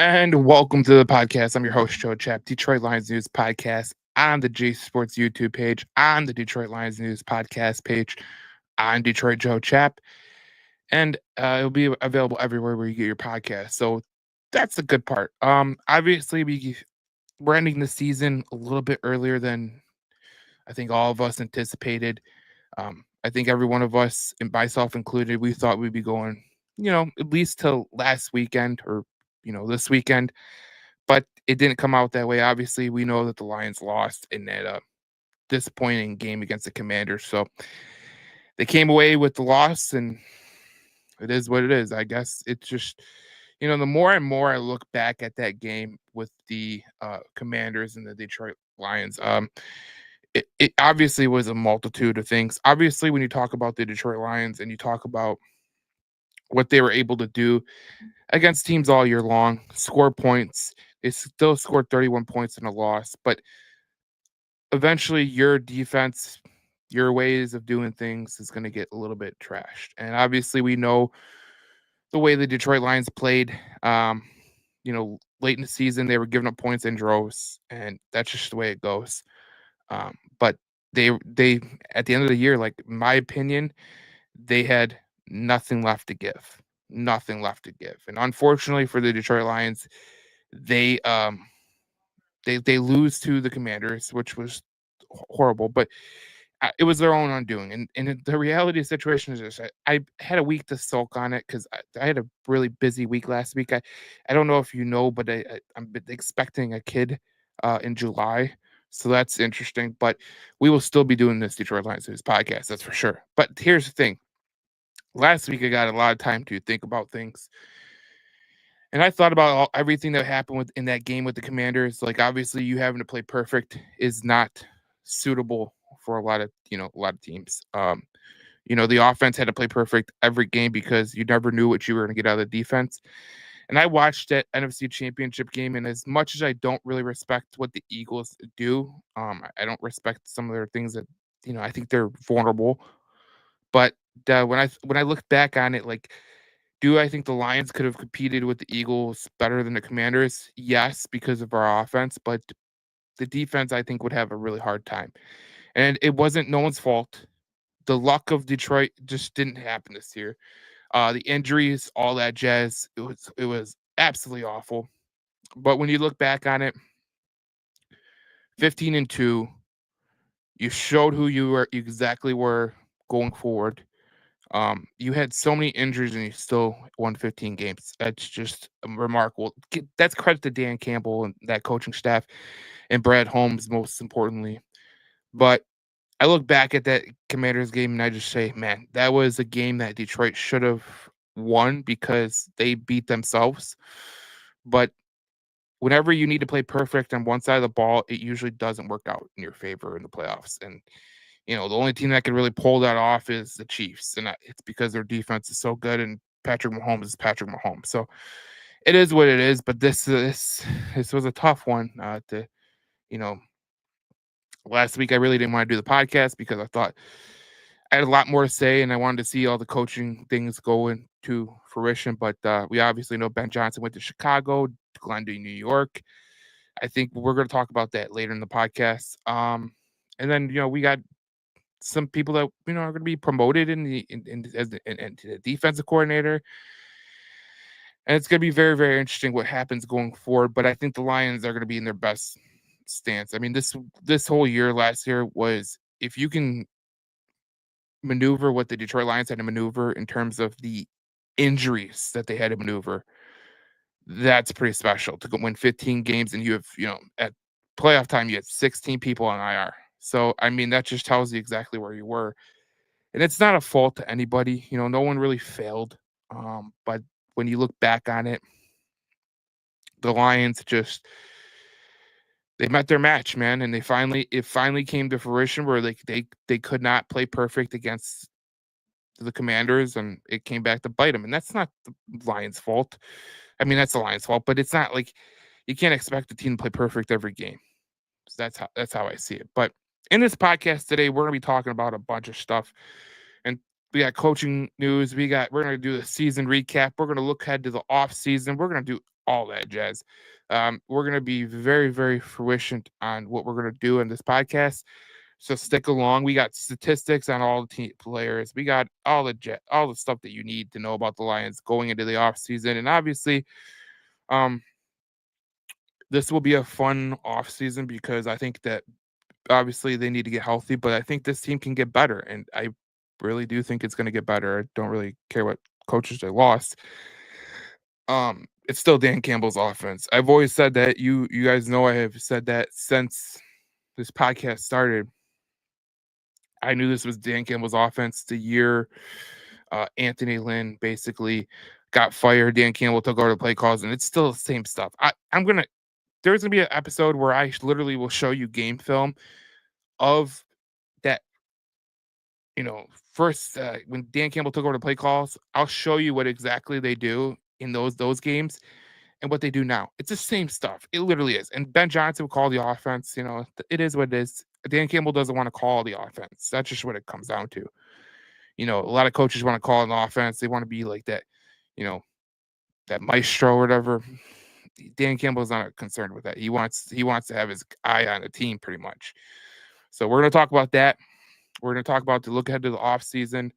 And welcome to the podcast. I'm your host, Joe Chap, Detroit Lions News Podcast on the J Sports YouTube page, on the Detroit Lions News Podcast page, on Detroit Joe Chap. And it'll be available everywhere where you get your podcast. So that's the good part. Obviously, we're ending the season a little bit earlier than I think all of us anticipated. I think every one of us, and myself included, we thought we'd be going, at least till last weekend or, this weekend, but it didn't come out that way. Obviously, we know that the Lions lost in that disappointing game against the Commanders. So they came away with the loss, and it is what it is. I guess it's just, the more and more I look back at that game with the Commanders and the Detroit Lions, it obviously was a multitude of things. Obviously, when you talk about the Detroit Lions and you talk about what they were able to do against teams all year long, score points, they still scored 31 points in a loss, but eventually your defense, your ways of doing things is going to get a little bit trashed. And obviously we know the way the Detroit Lions played. Late in the season, they were giving up points in droves, and that's just the way it goes. But they at the end of the year, like in my opinion, they had nothing left to give. Nothing left to give. And unfortunately for the Detroit Lions, they they lose to the Commanders, which was horrible, but it was their own undoing. And the reality of the situation is this: I had a week to sulk on it because I had a really busy week last week. I don't know if you know, but I'm expecting a kid in July. So that's interesting. But we will still be doing this Detroit Lions News podcast, that's for sure. But here's the thing. Last week I got a lot of time to think about things. And I thought about everything that happened in that game with the Commanders. Like, obviously, you having to play perfect is not suitable for a lot of teams. The offense had to play perfect every game because you never knew what you were going to get out of the defense. And I watched that NFC Championship game, and as much as I don't really respect what the Eagles do, I don't respect some of their things that I think they're vulnerable. But when I look back on it, like, do I think the Lions could have competed with the Eagles better than the Commanders? Yes, because of our offense, but the defense I think would have a really hard time. And it wasn't no one's fault. The luck of Detroit just didn't happen this year. The injuries, all that jazz, it was absolutely awful. But when you look back on it, 15-2, you showed who you exactly were going forward. You had so many injuries and you still won 15 games. That's just remarkable. That's credit to Dan Campbell and that coaching staff and Brad Holmes, most importantly. But I look back at that Commanders game and I just say, man, that was a game that Detroit should have won because they beat themselves. But whenever you need to play perfect on one side of the ball, it usually doesn't work out in your favor in the playoffs. And the only team that can really pull that off is the Chiefs, and it's because their defense is so good and Patrick Mahomes is Patrick Mahomes. So it is what it is. But this was a tough one. You know, Last week I really didn't want to do the podcast because I thought I had a lot more to say, and I wanted to see all the coaching things go into fruition. But we obviously know Ben Johnson went to Chicago, Glendale, New York. I think we're going to talk about that later in the podcast. And then we got some people that are going to be promoted into the defensive coordinator, and it's going to be very, very interesting what happens going forward. But I think the Lions are going to be in their best stance. I mean, this whole year, last year, was if you can maneuver what the Detroit Lions had to maneuver in terms of the injuries that they had to maneuver, that's pretty special to win 15 games, and you have at playoff time you had 16 people on IR. So I mean that just tells you exactly where you were. And it's not a fault to anybody. No one really failed. But when you look back on it, the Lions they met their match, man, and it finally came to fruition where they could not play perfect against the Commanders, and it came back to bite them. And that's not the Lions' fault. I mean, that's the Lions' fault, but it's not like you can't expect the team to play perfect every game. So that's how I see it. But in this podcast today, we're gonna be talking about a bunch of stuff. And we got coaching news. We're gonna do the season recap. We're gonna look ahead to the off season. We're gonna do all that jazz. We're going to be very, very fruition on what we're going to do in this podcast. So stick along. We got statistics on all the team players. We got all the stuff that you need to know about the Lions going into the offseason. And obviously, this will be a fun offseason because I think that obviously they need to get healthy, but I think this team can get better. And I really do think it's going to get better. I don't really care what coaches they lost. It's still Dan Campbell's offense. I've always said that. You guys know I have said that since this podcast started. I knew this was Dan Campbell's offense the year Anthony Lynn basically got fired. Dan Campbell took over the play calls, and it's still the same stuff. There's gonna be an episode where I literally will show you game film of that. First when Dan Campbell took over the play calls, I'll show you what exactly they do in those games and what they do now. It's the same stuff. It literally is. And Ben Johnson will call the offense. It is what it is. Dan Campbell doesn't want to call the offense. That's just what it comes down to. A lot of coaches want to call an offense. They want to be like that, that maestro or whatever. Dan Campbell's not concerned with that. He wants to have his eye on the team pretty much. So we're going to talk about that. We're going to talk about the look ahead to the offseason,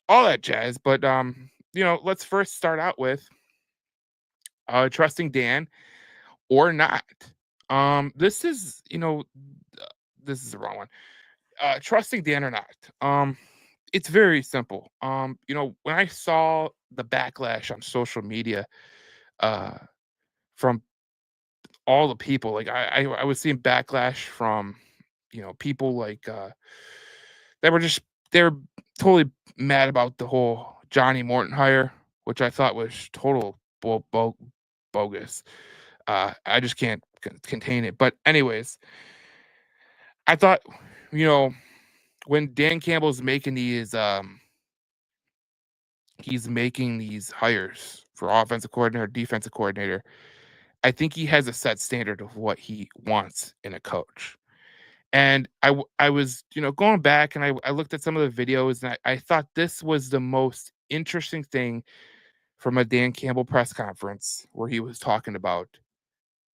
all that jazz. But, let's first start out with trusting Dan or not. This is the wrong one. Trusting Dan or not. It's very simple. When I saw the backlash on social media from all the people, like I was seeing backlash from people like they're totally mad about the whole Johnny Morton hire, which I thought was total bogus. I just can't contain it. But anyways, I thought, when Dan Campbell's making these he's making these hires for offensive coordinator, defensive coordinator, I think he has a set standard of what he wants in a coach. And I was, going back and I looked at some of the videos and I thought this was the most interesting thing from a Dan Campbell press conference where he was talking about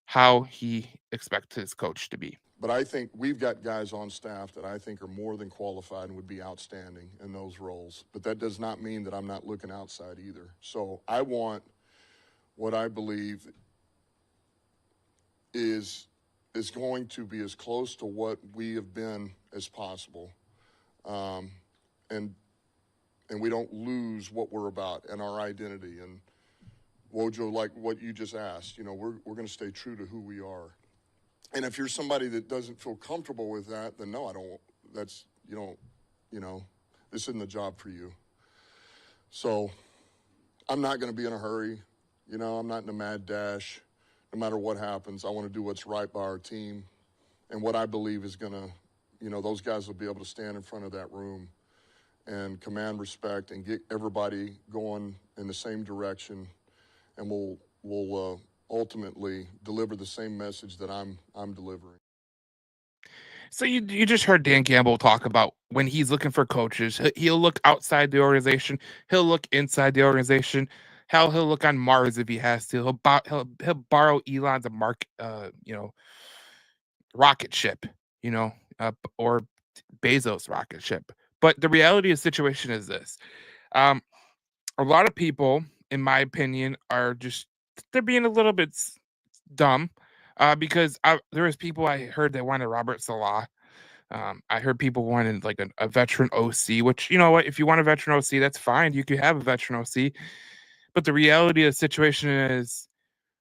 how he expects his coach to be. But I think we've got guys on staff that I think are more than qualified and would be outstanding in those roles. But that does not mean that I'm not looking outside either. So I want what I believe is going to be as close to what we have been as possible. And we don't lose what we're about and our identity. And Wojo, like what you just asked, we're going to stay true to who we are. And if you're somebody that doesn't feel comfortable with that, then no, I don't. This isn't the job for you. So I'm not going to be in a hurry. I'm not in a mad dash. No matter what happens, I want to do what's right by our team. And what I believe is going to, those guys will be able to stand in front of that room and command respect and get everybody going in the same direction. And we'll ultimately deliver the same message that I'm delivering. So you just heard Dan Campbell talk about when he's looking for coaches, he'll look outside the organization, he'll look inside the organization. Hell, he'll look on Mars if he has to. He'll borrow Elon's rocket ship, or Bezos' rocket ship. But the reality of the situation is this: a lot of people, in my opinion, they're being a little bit dumb because there was people I heard that wanted Robert Salah. I heard people wanted like a veteran OC, which, you know what, if you want a veteran OC, that's fine. You could have a veteran OC. But the reality of the situation is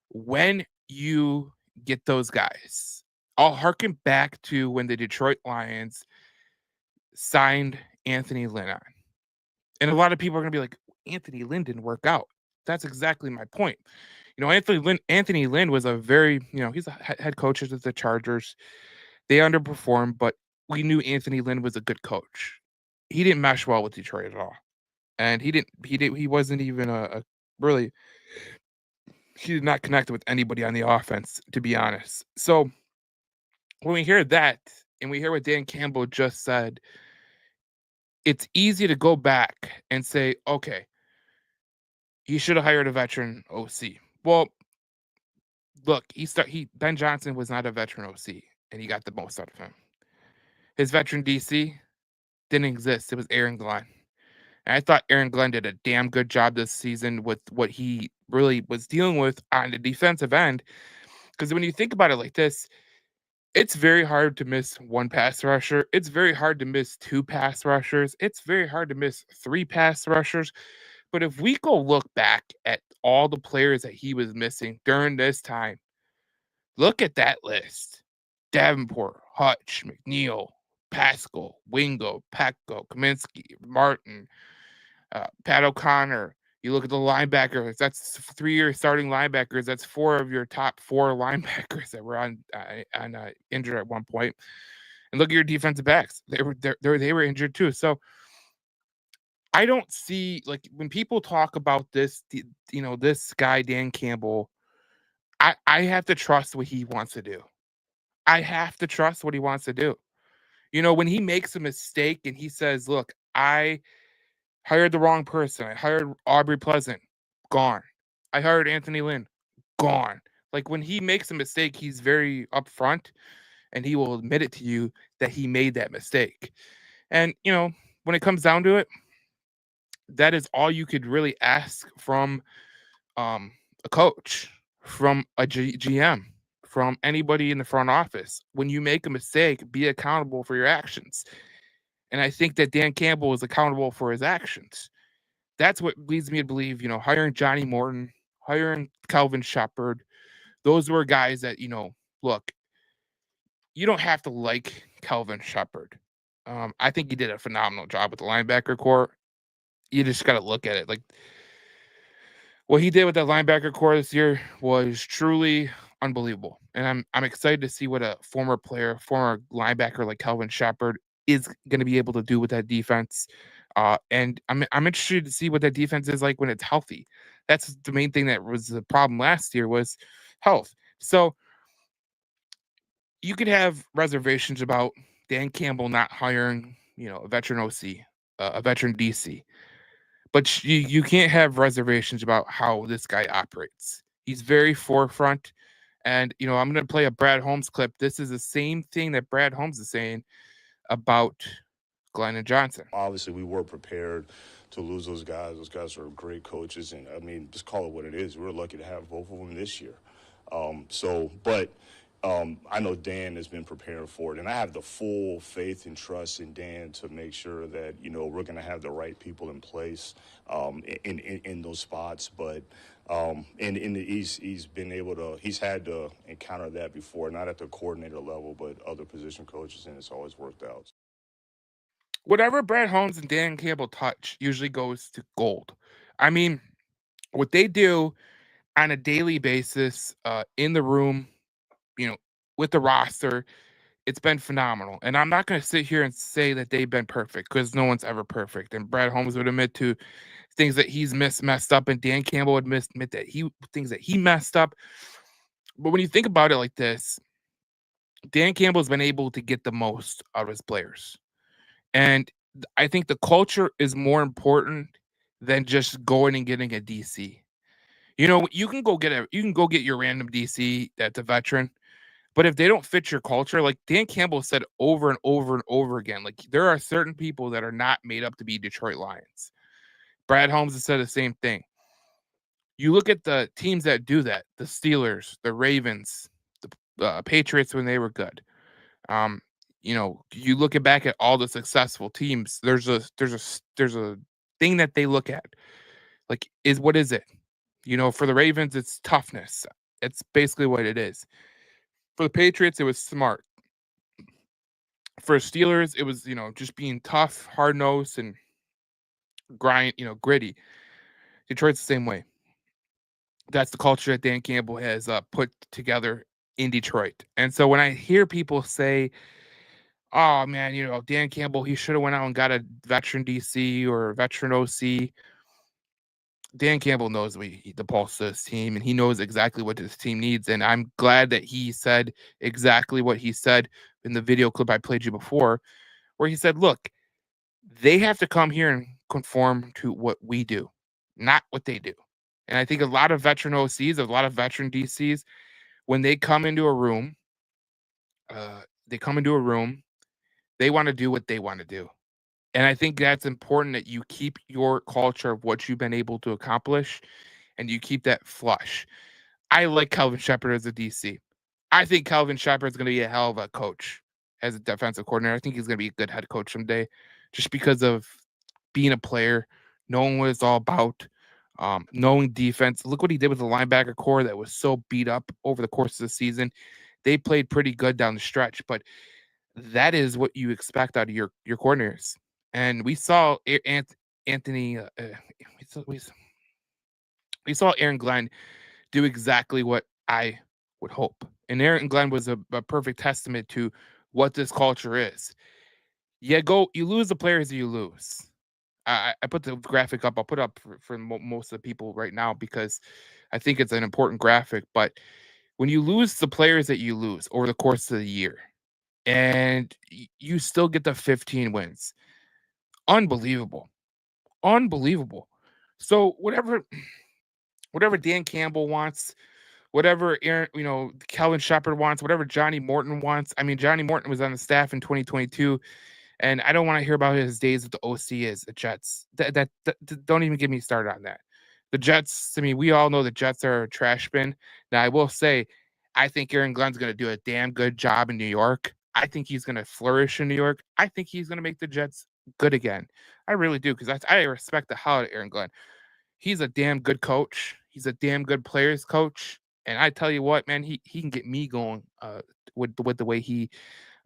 when you get those guys, I'll harken back to when the Detroit Lions signed Anthony Lynn on. And a lot of people are going to be like, Anthony Lynn didn't work out. That's exactly my point. Anthony Lynn was a very, he's a head coach at the Chargers. They underperformed, but we knew Anthony Lynn was a good coach. He didn't mesh well with Detroit at all. And he wasn't even he did not connect with anybody on the offense, to be honest. So when we hear that and we hear what Dan Campbell just said, it's easy to go back and say, okay, he should have hired a veteran OC. Well, look, Ben Johnson was not a veteran OC, and he got the most out of him. His veteran DC didn't exist. It was Aaron Glenn. And I thought Aaron Glenn did a damn good job this season with what he really was dealing with on the defensive end. Because when you think about it like this, it's very hard to miss one pass rusher. It's very hard to miss two pass rushers. It's very hard to miss three pass rushers. But if we go look back at all the players that he was missing during this time, look at that list. Davenport, Hutch, McNeil, Pascal, Wingo, Petco, Kaminsky, Martin, Pat O'Connor. You look at the linebackers. That's 3-year starting linebackers. That's 4 of your top 4 linebackers that were on injured at one point. And look at your defensive backs. They were injured too. So I don't see, like, when people talk about this, this guy Dan Campbell, I have to trust what he wants to do. I have to trust what he wants to do. When he makes a mistake and he says, "Look, I hired the wrong person. I hired Aubrey Pleasant. Gone. I hired Anthony Lynn. Gone." Like, when he makes a mistake, he's very upfront and he will admit it to you that he made that mistake. And, when it comes down to it, that is all you could really ask from a coach, from a GM, from anybody in the front office. When you make a mistake, be accountable for your actions. And I think that Dan Campbell is accountable for his actions. That's what leads me to believe, hiring Johnny Morton, hiring Calvin Shepard, those were guys that, look, you don't have to like Calvin Shepard. I think he did a phenomenal job with the linebacker core. You just got to look at it. Like, what he did with that linebacker core this year was truly unbelievable. And I'm excited to see what a former linebacker like Calvin Shepard is going to be able to do with that defense. And I'm interested to see what that defense is like when it's healthy. That's the main thing that was the problem last year, was health. So you could have reservations about Dan Campbell not hiring, a veteran OC, a veteran DC. But you can't have reservations about how this guy operates. He's very forefront. And, I'm going to play a Brad Holmes clip. This is the same thing that Brad Holmes is saying about Glenn and Johnson. Obviously, we were prepared to lose those guys. Those guys are great coaches. And, just call it what it is. We're lucky to have both of them this year. I know Dan has been preparing for it, and I have the full faith and trust in Dan to make sure that, we're going to have the right people in place in those spots. But in the East, he's had to encounter that before, not at the coordinator level, but other position coaches, and it's always worked out. Whatever Brad Holmes and Dan Campbell touch usually goes to gold. What they do on a daily basis in the room, with the roster, it's been phenomenal. And I'm not going to sit here and say that they've been perfect, because no one's ever perfect. And Brad Holmes would admit to things that he's messed up, and Dan Campbell would admit that things that he messed up. But when you think about it like this, Dan Campbell's been able to get the most out of his players. And I think the culture is more important than just going and getting a DC. You can go get your random DC that's a veteran. But if they don't fit your culture, like Dan Campbell said over and over and over again, like, there are certain people that are not made up to be Detroit Lions. Brad Holmes has said the same thing. You look at the teams that do that, the Steelers, the Ravens, the Patriots when they were good. You look back at all the successful teams, there's a thing that they look at. Like, what is it? For the Ravens, it's toughness. It's basically what it is. For the Patriots, it was smart. For Steelers, it was, just being tough, hard-nosed, and gritty. Detroit's the same way. That's the culture that Dan Campbell has put together in Detroit. And so when I hear people say, "Oh, man, Dan Campbell, he should have went out and got a veteran DC or a veteran OC," Dan Campbell knows the pulse of this team, and he knows exactly what this team needs. And I'm glad that he said exactly what he said in the video clip I played you before, where he said, "Look, they have to come here and conform to what we do, not what they do." And I think a lot of veteran OCs, a lot of veteran DCs, when they come into a room, they want to do what they want to do. And I think that's important that you keep your culture of what you've been able to accomplish and you keep that flush. I like Kelvin Shepard as a DC. I think Kelvin Shepard is going to be a hell of a coach as a defensive coordinator. I think he's going to be a good head coach someday just because of being a player, knowing what it's all about, knowing defense. Look what he did with the linebacker core that was so beat up over the course of the season. They played pretty good down the stretch, but that is what you expect out of your coordinators. And we saw Anthony, we saw Aaron Glenn do exactly what I would hope. And Aaron Glenn was a perfect testament to what this culture is. You lose the players you lose. I put the graphic up. I'll put it up for most of the people right now because I think it's an important graphic. But when you lose the players that you lose over the course of the year, and you still get the 15 wins, unbelievable. So whatever Dan Campbell wants, whatever Kelvin Shepard wants, whatever Johnny Morton wants. I mean, Johnny Morton was on the staff in 2022, and I don't want to hear about his days with the OC as the Jets. That don't even get me started on that. The Jets, I mean, we all know the Jets are a trash bin. Now, I will say, I think Aaron Glenn's going to do a damn good job in New York. I think he's going to flourish in New York. I think he's going to make the Jets good again. I really do, because I respect the hell out of Aaron Glenn. He's a damn good coach. He's a damn good players coach. And I tell you what, man, he can get me going with the way he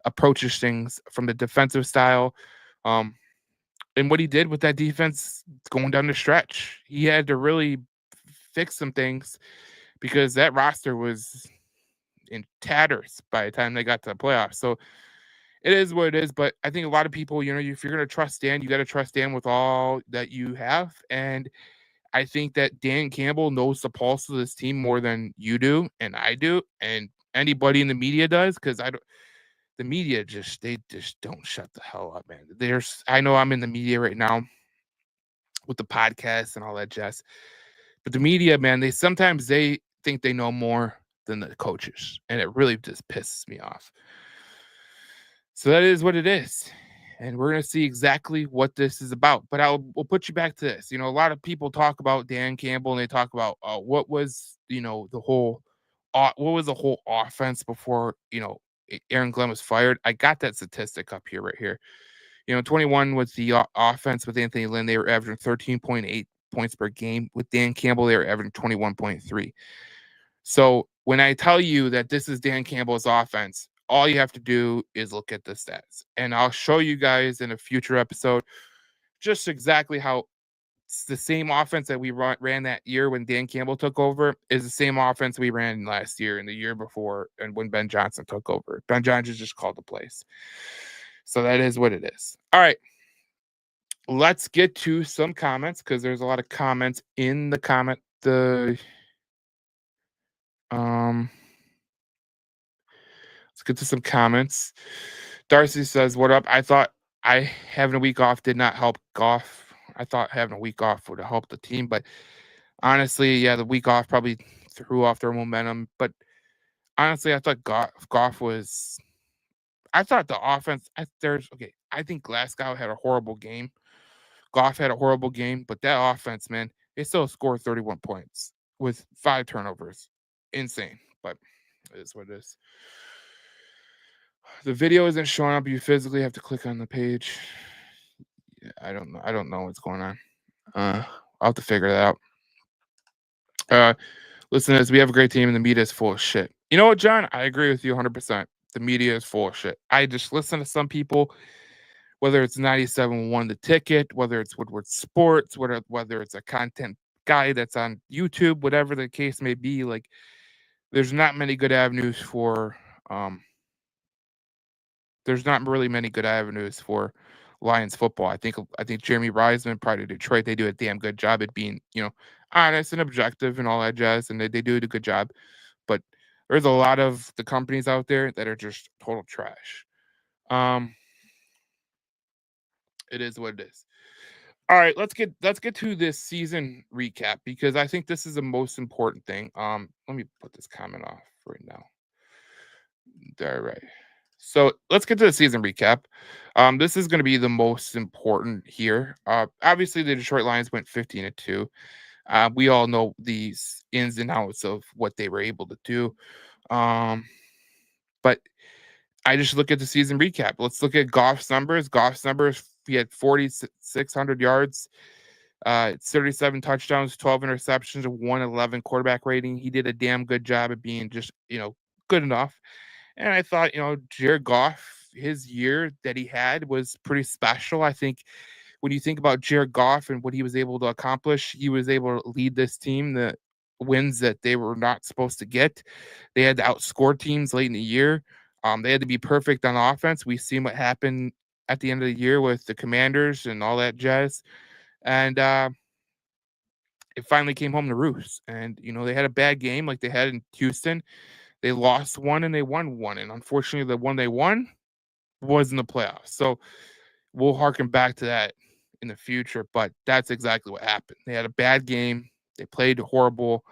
approaches things from the defensive style. And what he did with that defense going down the stretch. He had to really fix some things because that roster was in tatters by the time they got to the playoffs. So it is what it is. But I think a lot of people, if you're going to trust Dan, you got to trust Dan with all that you have. And I think that Dan Campbell knows the pulse of this team more than you do and I do, and anybody in the media does, because the media they just don't shut the hell up, man. I know I'm in the media right now with the podcast and all that jazz, but the media, man, they think they know more than the coaches, and it really just pisses me off. So that is what it is. And we're going to see exactly what this is about. But we'll put you back to this. A lot of people talk about Dan Campbell, and they talk about what was the whole offense before Aaron Glenn was fired. I got that statistic up here, right here. 21 was the offense with Anthony Lynn. They were averaging 13.8 points per game. With Dan Campbell, they were averaging 21.3. So when I tell you that this is Dan Campbell's offense, all you have to do is look at the stats. And I'll show you guys in a future episode just exactly how it's the same offense that we ran that year when Dan Campbell took over is the same offense we ran last year and the year before and when Ben Johnson took over. Ben Johnson just called the plays. So that is what it is. All right. Let's get to some comments because there's a lot of comments in the comment. Let's get to some comments. Darcy says, "What up? I thought having a week off did not help Goff. I thought having a week off would have helped the team, but honestly, yeah, the week off probably threw off their momentum. But honestly, I thought Goff was. I thought the offense. I think Glasgow had a horrible game. Goff had a horrible game, but that offense, man, they still scored 31 points with 5 turnovers. Insane, but it is what it is." The video isn't showing up. You physically have to click on the page. Yeah, I don't know. I don't know what's going on. I'll have to figure that out. Listeners, we have a great team, and the media is full of shit. You know what, John? I agree with you 100%. The media is full of shit. I just listen to some people, whether it's 97.1 The Ticket, whether it's Woodward Sports, whether it's a content guy that's on YouTube, whatever the case may be. Like, there's not many good avenues for Lions football. I think Jeremy Reisman, prior to Detroit, they do a damn good job at being, honest and objective and all that jazz, and they do a good job. But there's a lot of the companies out there that are just total trash. It is what it is. All right, let's get to this season recap because I think this is the most important thing. Let me put this comment off right now. All right. So let's get to the season recap. This is going to be the most important here. Obviously, the Detroit Lions went 15-2. We all know these ins and outs of what they were able to do. But I just look at the season recap. Let's look at Goff's numbers. He had 4,600 yards, 37 touchdowns, 12 interceptions, a 111 quarterback rating. He did a damn good job of being just, good enough. And I thought, Jared Goff, his year that he had was pretty special. I think when you think about Jared Goff and what he was able to accomplish, he was able to lead this team the wins that they were not supposed to get. They had to outscore teams late in the year. They had to be perfect on offense. We've seen what happened at the end of the year with the Commanders and all that jazz. And it finally came home to roost. And, they had a bad game like they had in Houston. They lost one and they won one. And unfortunately, the one they won was in the playoffs. So we'll harken back to that in the future. But that's exactly what happened. They had a bad game. They played horrible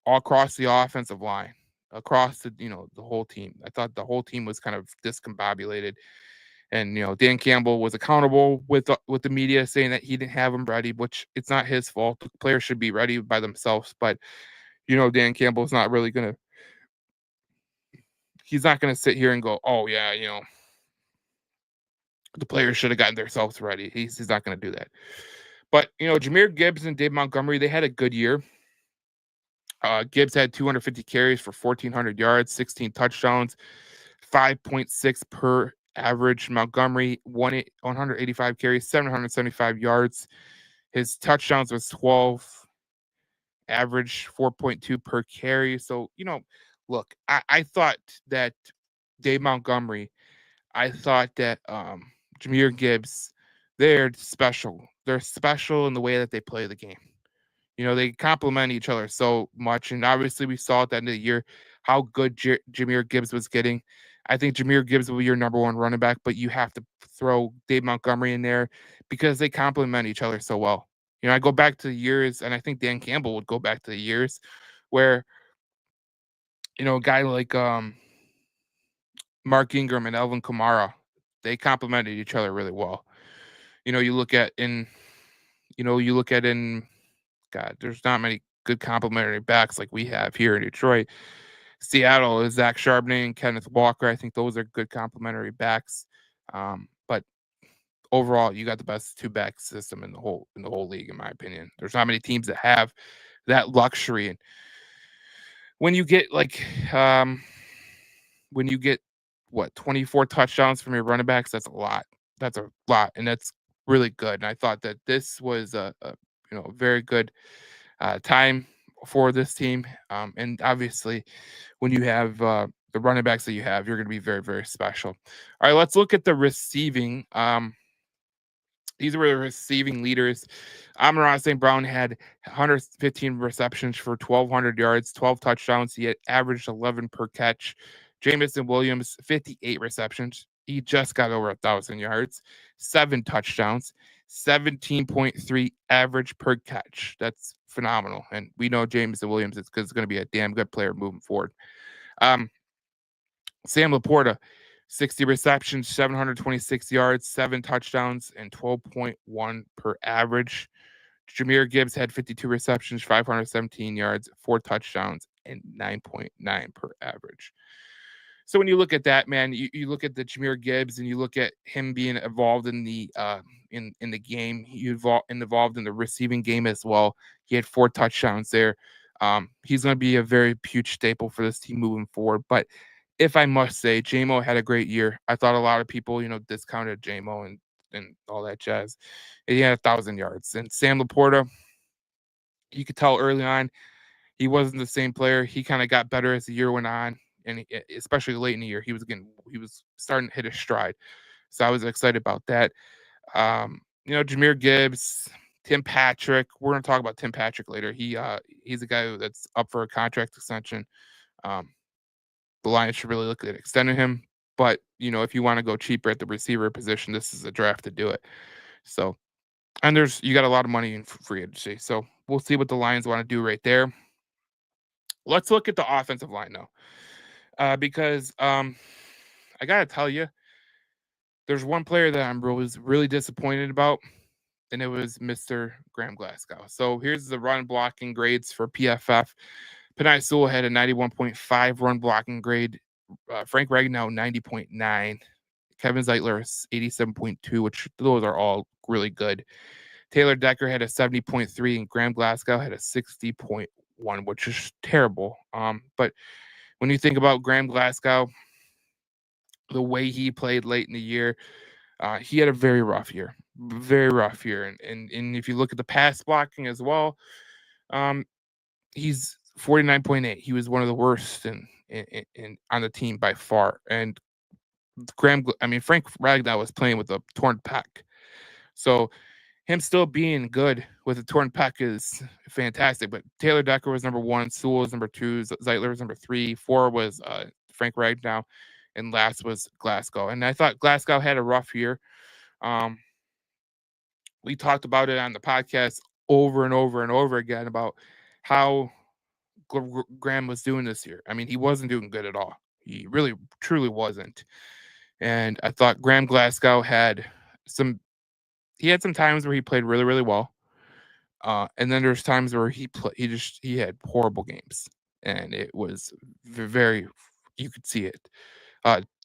all across the offensive line, across the whole team. I thought the whole team was kind of discombobulated. And Dan Campbell was accountable with the media, saying that he didn't have them ready, which it's not his fault. The players should be ready by themselves. But Dan Campbell's not really gonna. He's not gonna sit here and go, "Oh yeah, the players should have gotten themselves ready." He's not gonna do that. But Jahmyr Gibbs and Dave Montgomery, they had a good year. Gibbs had 250 carries for 1,400 yards, 16 touchdowns, 5.6 per average. Montgomery 185 carries, 775 yards. His touchdowns was 12, average 4.2 per carry. So, look, I thought that Dave Montgomery, I thought that Jahmyr Gibbs, they're special. They're special in the way that they play the game. They complement each other so much. And obviously, we saw at the end of the year how good Jahmyr Gibbs was getting. I think Jahmyr Gibbs will be your number one running back, but you have to throw Dave Montgomery in there because they complement each other so well. I go back to the years, and I think Dan Campbell would go back to the years where, a guy like Mark Ingram and Alvin Kamara, they complemented each other really well. You look at in God, there's not many good complementary backs like we have here in Detroit. Seattle is Zach Charbonnet and Kenneth Walker. I think those are good complementary backs. But overall, you got the best two-back system in the whole league, in my opinion. There's not many teams that have that luxury. And when you get 24 touchdowns from your running backs, that's a lot. That's a lot, and that's really good. And I thought that this was a very good time for this team. And obviously, when you have the running backs that you have, you're going to be very, very special. All right, let's look at the receiving. These were the receiving leaders. Amon-Ra St. Brown had 115 receptions for 1,200 yards, 12 touchdowns. He had averaged 11 per catch. Jamison Williams, 58 receptions. He just got over 1,000 yards, 7 touchdowns, 17.3 average per catch. That's phenomenal. And we know Jamison Williams is going to be a damn good player moving forward. Sam Laporta, 60 receptions, 726 yards, 7 touchdowns, and 12.1 per average. Jahmyr Gibbs had 52 receptions, 517 yards, 4 touchdowns, and 9.9 per average. So when you look at that, man, you look at the Jahmyr Gibbs and you look at him being involved in the in the game. He involved in the receiving game as well. He had 4 touchdowns there. He's going to be a very huge staple for this team moving forward. But if I must say, J-Mo had a great year. I thought a lot of people, discounted J-Mo and all that jazz. He had 1,000 yards. And Sam Laporta, you could tell early on, he wasn't the same player. He kind of got better as the year went on. And especially late in the year, he was starting to hit his stride. So I was excited about that. Jahmyr Gibbs, Tim Patrick. We're going to talk about Tim Patrick later. He's a guy that's up for a contract extension. The Lions should really look at extending him. But, if you want to go cheaper at the receiver position, this is a draft to do it. So, and you got a lot of money in free agency. So we'll see what the Lions want to do right there. Let's look at the offensive line now, because I got to tell you, there's one player that I'm really disappointed about, and it was Mr. Graham Glasgow. So here's the run blocking grades for PFF. Penei Sewell had a 91.5 run blocking grade. Frank Ragnow, 90.9. Kevin Zeitler, 87.2, which those are all really good. Taylor Decker had a 70.3, and Graham Glasgow had a 60.1, which is terrible. But when you think about Graham Glasgow, the way he played late in the year, he had a very rough year. And if you look at the pass blocking as well, he's 49.8. He was one of the worst in on the team by far. And Frank Ragnow was playing with a torn pec. So him still being good with a torn pec is fantastic. But Taylor Decker was number 1, Sewell was number 2, Zeitler was number 3, 4 was Frank Ragnow, and last was Glasgow. And I thought Glasgow had a rough year. We talked about it on the podcast over and over and over again about how Graham was doing this year. I mean, he wasn't doing good at all. He really, truly wasn't. And I thought Graham Glasgow had some times where he played really, really well. And then there's times where he had horrible games, and it was very, you could see it.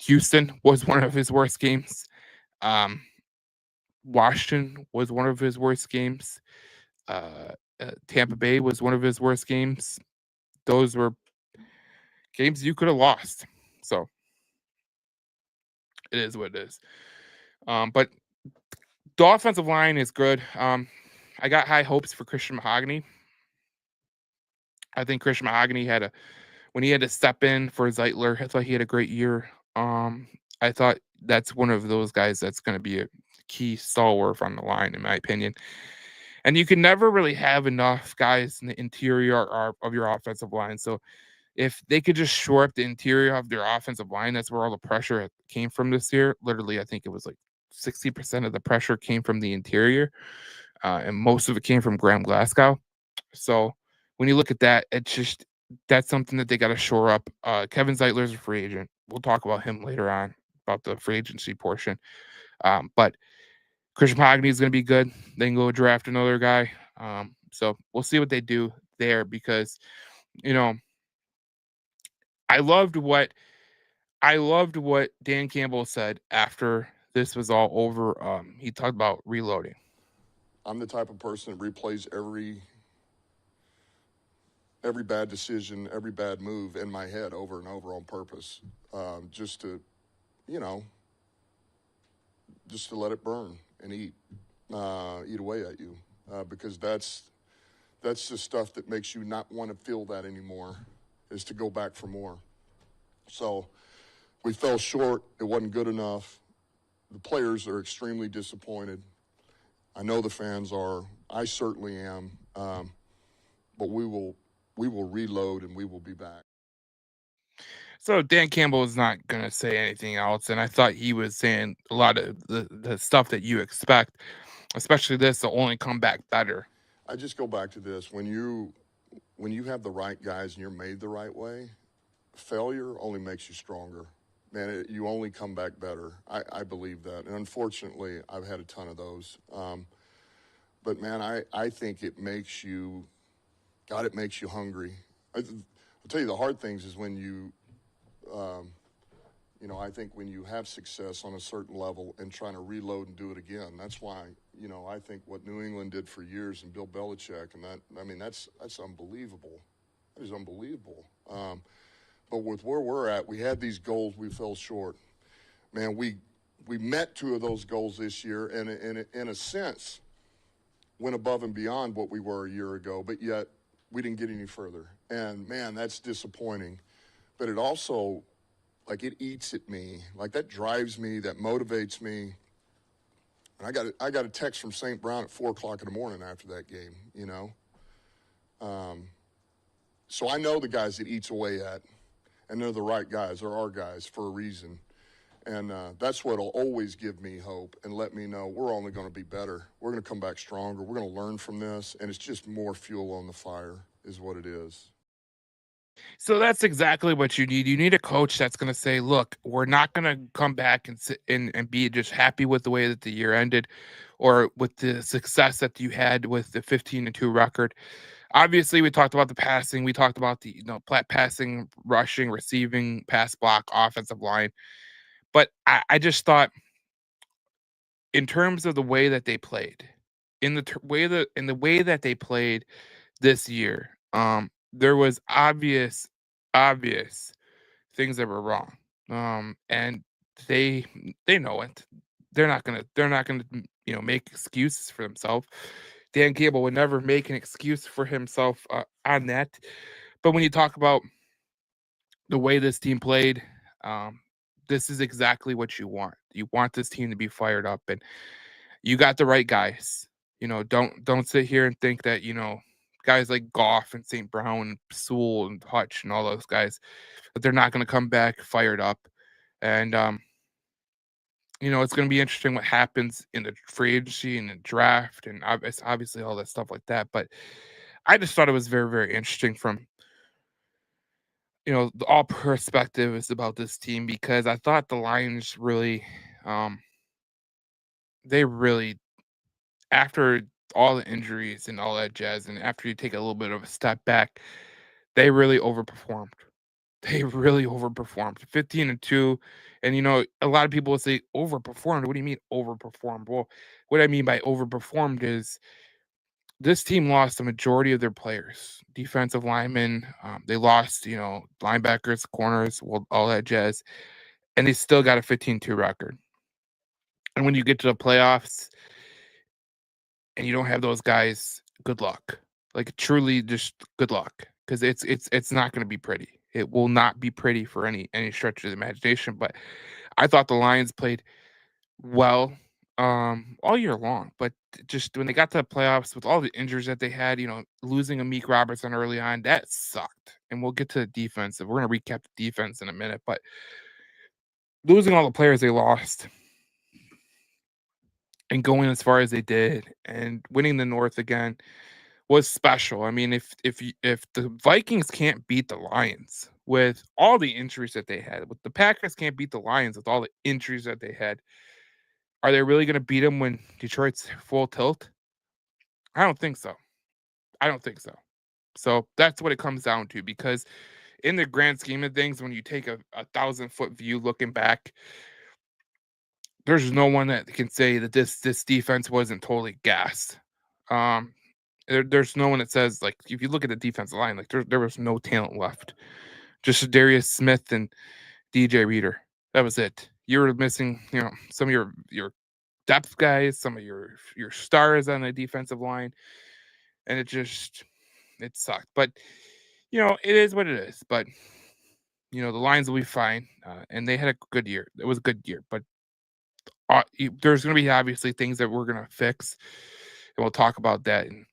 Houston was one of his worst games. Washington was one of his worst games. Tampa Bay was one of his worst games. Those were games you could have lost. So it is what it is. But the offensive line is good. I got high hopes for Christian Mahogany. I think Christian Mahogany when he had to step in for Zeitler, I thought he had a great year. I thought that's one of those guys that's going to be a key stalwart on the line, in my opinion. And you can never really have enough guys in the interior of your offensive line. So if they could just shore up the interior of their offensive line, that's where all the pressure came from this year. Literally, I think it was like 60% of the pressure came from the interior, and most of it came from Graham Glasgow. So when you look at that, that's something that they got to shore up. Kevin Zeitler's a free agent. We'll talk about him later on, about the free agency portion. But Christian Mahogany is going to be good. They can go draft another guy. So we'll see what they do there, because, I loved what Dan Campbell said after this was all over. He talked about reloading. I'm the type of person that replays every bad decision, every bad move in my head over and over on purpose, just to let it burn and eat away at you, because that's the stuff that makes you not want to feel that anymore, is to go back for more. So we fell short. It wasn't good enough. The players are extremely disappointed. I know the fans are. I certainly am. But we will reload, and we will be back. So Dan Campbell is not going to say anything else, and I thought he was saying a lot of the stuff that you expect, especially this will only come back better. I just go back to this. When you have the right guys and you're made the right way, failure only makes you stronger. Man, you only come back better. I believe that. And unfortunately, I've had a ton of those. But, man, I think it makes you hungry. I'll tell you, the hard things is when I think when you have success on a certain level and trying to reload and do it again. That's why, I think what New England did for years and Bill Belichick, and that's unbelievable. That is unbelievable. But with where we're at, we had these goals, we fell short. Man, we met 2 of those goals this year, and in a sense, went above and beyond what we were a year ago, but yet we didn't get any further. And, man, that's disappointing. But it also, it eats at me. That drives me, that motivates me. And I got a text from St. Brown at 4 o'clock in the morning after that game, So I know the guys it eats away at, and they're the right guys. They're our guys for a reason. And that's what will always give me hope and let me know we're only going to be better. We're going to come back stronger. We're going to learn from this, and it's just more fuel on the fire is what it is. So that's exactly what you need. You need a coach that's going to say, look, we're not going to come back and sit and be just happy with the way that the year ended or with the success that you had with the 15-2 record. Obviously, we talked about the passing. We talked about the passing, rushing, receiving, pass block, offensive line. But I just thought, in terms of the way that they played, in the way that they played this year, there was obvious things that were wrong. And they they know it. They're not gonna make excuses for themselves. Dan Gable would never make an excuse for himself on that. But when you talk about the way this team played, um, this is exactly what you want. You want this team to be fired up, and you got the right guys. Don't sit here and think that guys like Goff and St. Brown and Sewell and Hutch and all those guys, that they're not going to come back fired up. And it's going to be interesting what happens in the free agency and the draft and obviously all that stuff like that. But I just thought it was very, very interesting from all perspectives about this team, because I thought the Lions really, they really, after all the injuries and all that jazz, and after you take a little bit of a step back, they really overperformed. They really overperformed. 15-2. And a lot of people will say overperformed. What do you mean overperformed? Well, what I mean by overperformed is this team lost the majority of their players, defensive linemen. They lost, linebackers, corners, all that jazz, and they still got a 15-2 record. And when you get to the playoffs and you don't have those guys, good luck. Like, truly, just good luck, because it's not going to be pretty. It will not be pretty for any stretch of the imagination. But I thought the Lions played well all year long, but just when they got to the playoffs with all the injuries that they had, losing Amik Robertson early on, that sucked. And we'll get to the defense, and we're going to recap the defense in a minute. But losing all the players they lost and going as far as they did and winning the North again was special. I mean, if the Vikings can't beat the Lions with all the injuries that they had, with the Packers can't beat the Lions with all the injuries that they had, are they really going to beat them when Detroit's full tilt? I don't think so. I don't think so. So that's what it comes down to, because in the grand scheme of things, when you take a 1,000-foot view looking back, there's no one that can say that this defense wasn't totally gassed. There's no one that says, like, if you look at the defensive line, like there was no talent left. Just Darius Smith and DJ Reader. That was it. You were missing, some of your depth guys, some of your stars on the defensive line, and it sucked. But it is what it is. But the Lions will be fine, and they had a good year. It was a good year, but there's going to be obviously things that we're going to fix, and we'll talk about that in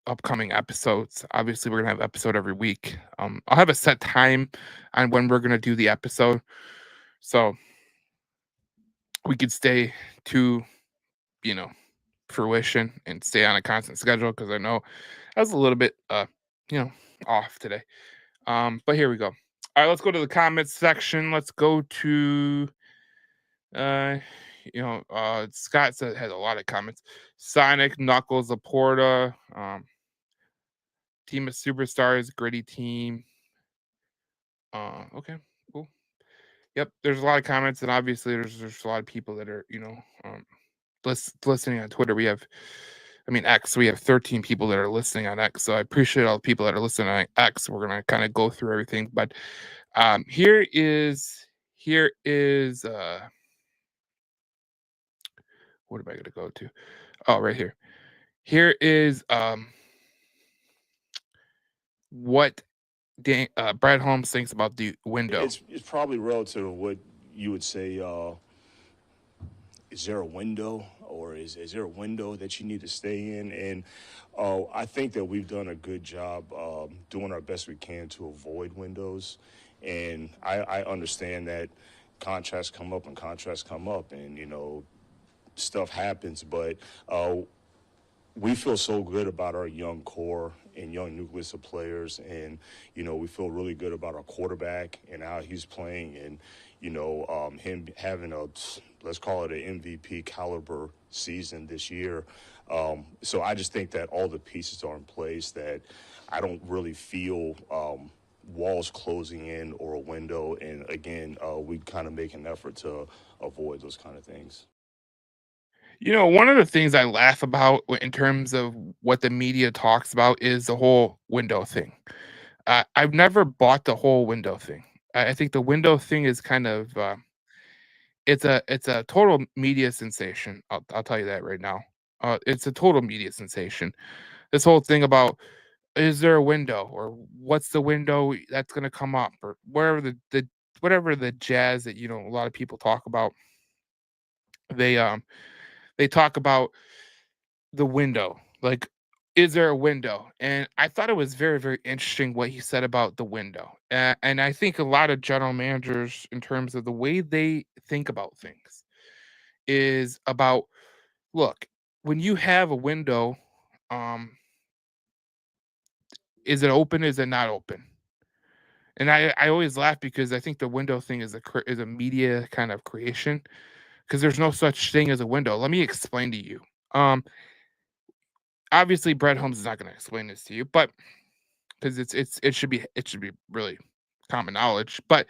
upcoming episodes. Obviously, we're going to have an episode every week. I'll have a set time on when we're going to do the episode, so we could stay to fruition and stay on a constant schedule, because I know I was a little bit off today. But here we go. All right, let's go to the comments section. Let's go to Scott has a lot of comments. Sonic, Knuckles, Laporta, team of superstars, gritty team. Okay, cool. Yep, there's a lot of comments, and obviously there's a lot of people that are listening on Twitter. We have X. We have 13 people that are listening on X. So I appreciate all the people that are listening on X. We're gonna kind of go through everything, but here is what am I gonna go to? Oh, right here. Here is what Brad Holmes thinks about the window. It's probably relative to what you would say. Is there a window, or is there a window that you need to stay in? And I think that we've done a good job doing our best we can to avoid windows. And I understand that contracts come up, and stuff happens. But we feel so good about our young core and young nucleus of players. And, we feel really good about our quarterback and how he's playing and, him having let's call it an MVP caliber season this year. So I just think that all the pieces are in place that I don't really feel walls closing in or a window. And again, we kind of make an effort to avoid those kind of things. One of the things I laugh about in terms of what the media talks about is the whole window thing. I've never bought the whole window thing. I think the window thing is kind of it's a total media sensation. I'll tell you that right now. It's a total media sensation. This whole thing about is there a window or what's the window that's going to come up or whatever the jazz that a lot of people talk about. They talk about the window. Like, is there a window? And I thought it was very, very interesting what he said about the window. And I think a lot of general managers, in terms of the way they think about things, is about look, when you have a window, um, is it open? Is it not open? And I always laugh because I think the window thing is a media kind of creation because there's no such thing as a window. Let me explain to you. Um, Obviously, Brett Holmes is not going to explain this to you, but because it should be really common knowledge. But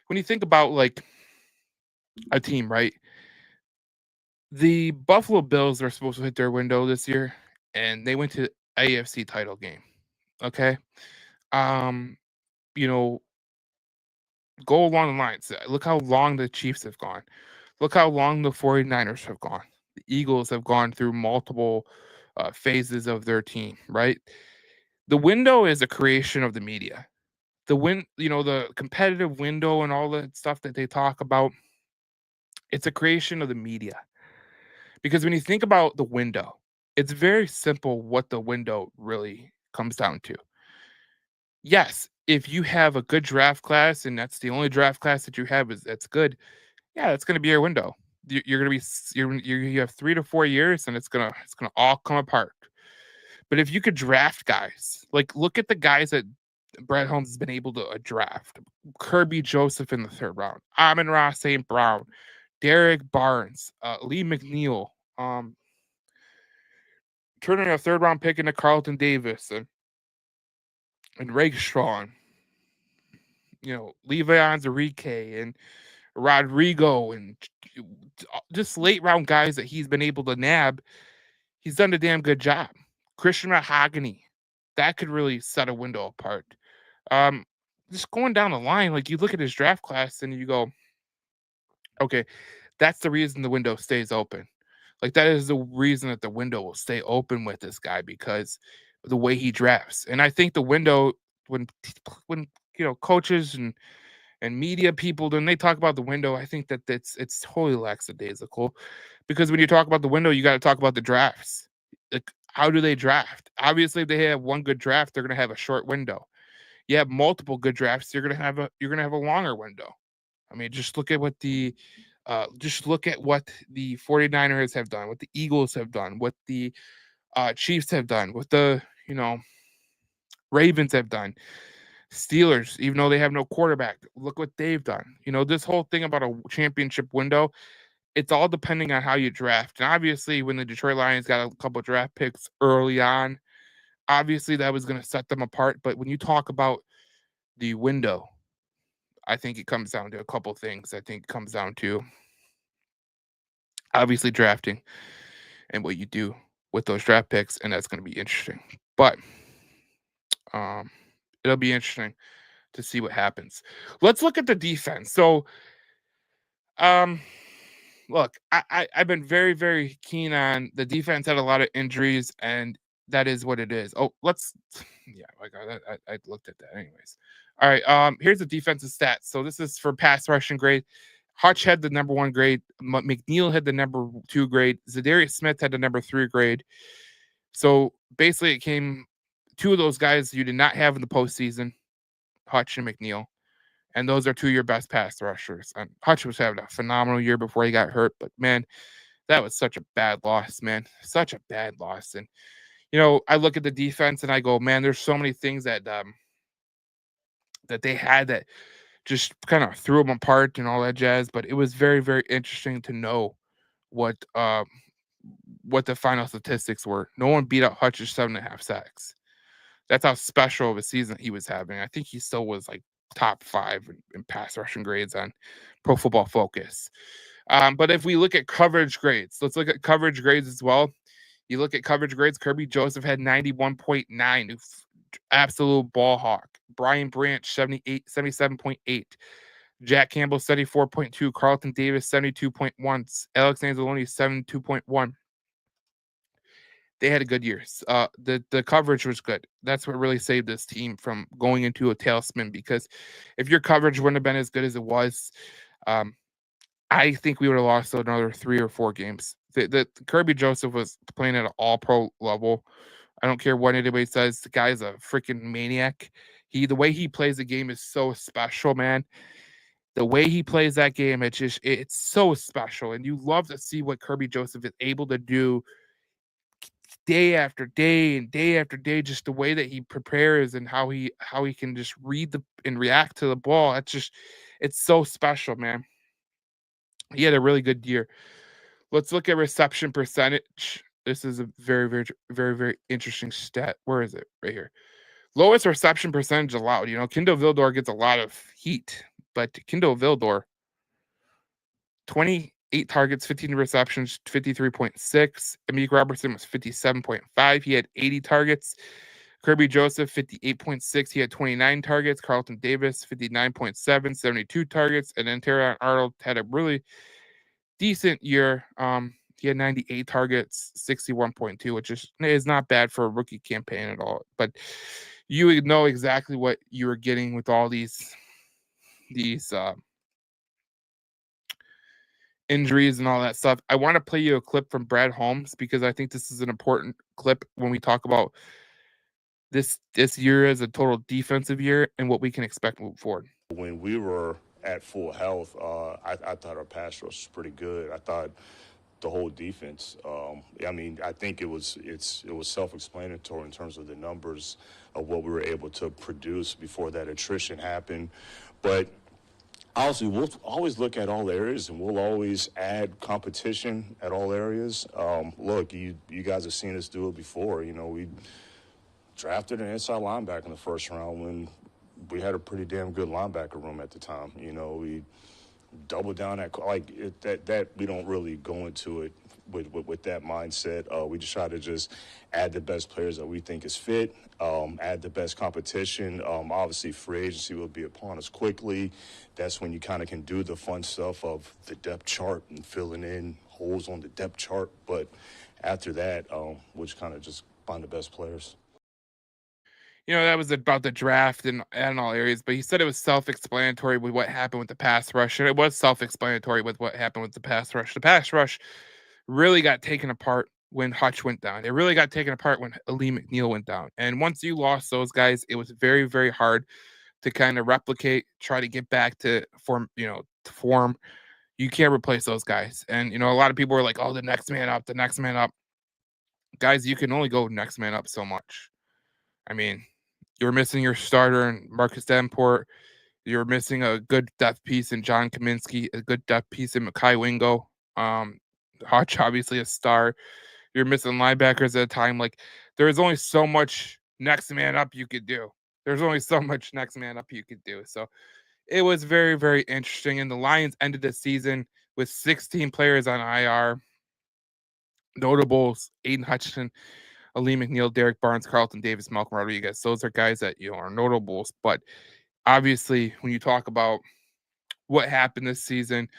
when you think about like a team, right? The Buffalo Bills are supposed to hit their window this year, and they went to AFC title game. Okay, um, you know, go along the lines. Look how long the Chiefs have gone. Look how long the 49ers have gone. The Eagles have gone through multiple phases of their team, right? The window is a creation of the media. The competitive window and all the stuff that they talk about, it's a creation of the media. Because when you think about the window, it's very simple what the window really comes down to. Yes, if you have a good draft class and that's the only draft class that you have that's good, yeah, that's going to be your window. You're going to be you have 3 to 4 years and it's gonna all come apart. But if you could draft guys, like look at the guys that Brett Holmes has been able to draft. Kirby Joseph in the 3rd round, Amon-Ra St. Brown, Derek Barnes, Lee McNeil, turning a 3rd round pick into Carlton Davis and Rakestraw, Levi Onwuzurike and Rodrigo and just late round guys that he's been able to nab. He's done a damn good job. Christian Mahogany, that could really set a window apart. Just going down the line, like you look at his draft class and you go, okay, that's the reason the window stays open. Like that is the reason that the window will stay open with this guy because of the way he drafts. And I think the window when coaches and media people, when they talk about the window, I think that it's totally lackadaisical because when you talk about the window, you got to talk about the drafts. Like, how do they draft? Obviously, if they have one good draft, they're going to have a short window. You have multiple good drafts, you're going to have a longer window. I mean, just look at what the 49ers have done, what the Eagles have done, what the Chiefs have done, what the Ravens have done. Steelers, even though they have no quarterback, look what they've done. This whole thing about a championship window, it's all depending on how you draft. And obviously, when the Detroit Lions got a couple draft picks early on, obviously that was going to set them apart. But when you talk about the window, I think it comes down to a couple things. I think it comes down to obviously drafting and what you do with those draft picks, and that's going to be interesting. But it'll be interesting to see what happens. Let's look at the defense. So, look, I've been very, very keen on the defense. Had a lot of injuries, and that is what it is. Oh, I looked at that anyways. All right, here's the defensive stats. So this is for pass rushing grade. Hutch had the number 1 grade. McNeil had the number 2 grade. Zadarius Smith had the number 3 grade. So basically, it came 2 of those guys you did not have in the postseason, Hutch and McNeil. And those are 2 of your best pass rushers. And Hutch was having a phenomenal year before he got hurt. But, man, That was such a bad loss, man. Such a bad loss. And, I look at the defense and I go, man, there's so many things that that they had that just kind of threw them apart and all that jazz. But it was very, very interesting to know what the final statistics were. No one beat out Hutch's 7.5 sacks. That's how special of a season he was having. I think he still was like top 5 in pass rushing grades on Pro Football Focus. But if we look at coverage grades, let's look at coverage grades as well. You look at coverage grades, Kirby Joseph had 91.9, absolute ball hawk. Brian Branch, 77.8. Jack Campbell, 74.2. Carlton Davis, 72.1. Alex Anzalone, 72.1. They had a good year. The coverage was good. That's what really saved this team from going into a tailspin, because if your coverage wouldn't have been as good as it was, I think we would have lost another 3 or 4 games. The Kirby Joseph was playing at an all-pro level. I don't care what anybody says. The guy's a freaking maniac. The way he plays the game is so special, man. The way he plays that game, it's so special. And you love to see what Kirby Joseph is able to do day after day and day after day, just the way that he prepares and how he can just read and react to the ball. It's so special, man. He had a really good year. Let's look at reception percentage. This is a very, very, very, very interesting stat. Where is it? Right here. Lowest reception percentage allowed. Kindle Vildor gets a lot of heat, but Kindle Vildor, 28 targets, 15 receptions, 53.6. Amik Robertson was 57.5. He had 80 targets. Kirby Joseph, 58.6. He had 29 targets. Carlton Davis, 59.7, 72 targets. And then Terron Arnold had a really decent year. He had 98 targets, 61.2, which is not bad for a rookie campaign at all. But you would know exactly what you were getting with all these injuries and all that stuff. I want to play you a clip from Brad Holmes, because I think this is an important clip when we talk about this year as a total defensive year and what we can expect moving forward. When we were at full health, I thought our pass rush was pretty good. I thought the whole defense. I think it was self-explanatory in terms of the numbers of what we were able to produce before that attrition happened. But honestly, we'll always look at all areas, and we'll always add competition at all areas. Look, you guys have seen us do it before. We drafted an inside linebacker in the first round when we had a pretty damn good linebacker room at the time. We double down that we don't really go into it with that mindset. We just try to add the best players that we think is fit, add the best competition. Obviously, free agency will be upon us quickly. That's when you kind of can do the fun stuff of the depth chart and filling in holes on the depth chart. But after that, we'll just kind of just find the best players. That was about the draft and all areas, but he said it was self-explanatory with what happened with the pass rush, and it was self-explanatory with what happened with the pass rush. The pass rush really got taken apart when Hutch went down. It really got taken apart when Ali McNeil went down. And once you lost those guys, it was very, very hard to kind of replicate, try to get back to form. You can't replace those guys. And, a lot of people were like, oh, the next man up. Guys, you can only go next man up so much. I mean, you're missing your starter in Marcus Davenport. You're missing a good depth piece in John Kaminsky, a good depth piece in Mekhi Wingo. Hutch, obviously a star. You're missing linebackers at a time. Like, there's only so much next man up you could do. So it was very, very interesting. And the Lions ended the season with 16 players on IR. Notables: Aiden Hutchinson, Ali McNeil, Derek Barnes, Carlton Davis, Malcolm Rodriguez. Those are guys that are notables. But obviously, when you talk about what happened this season,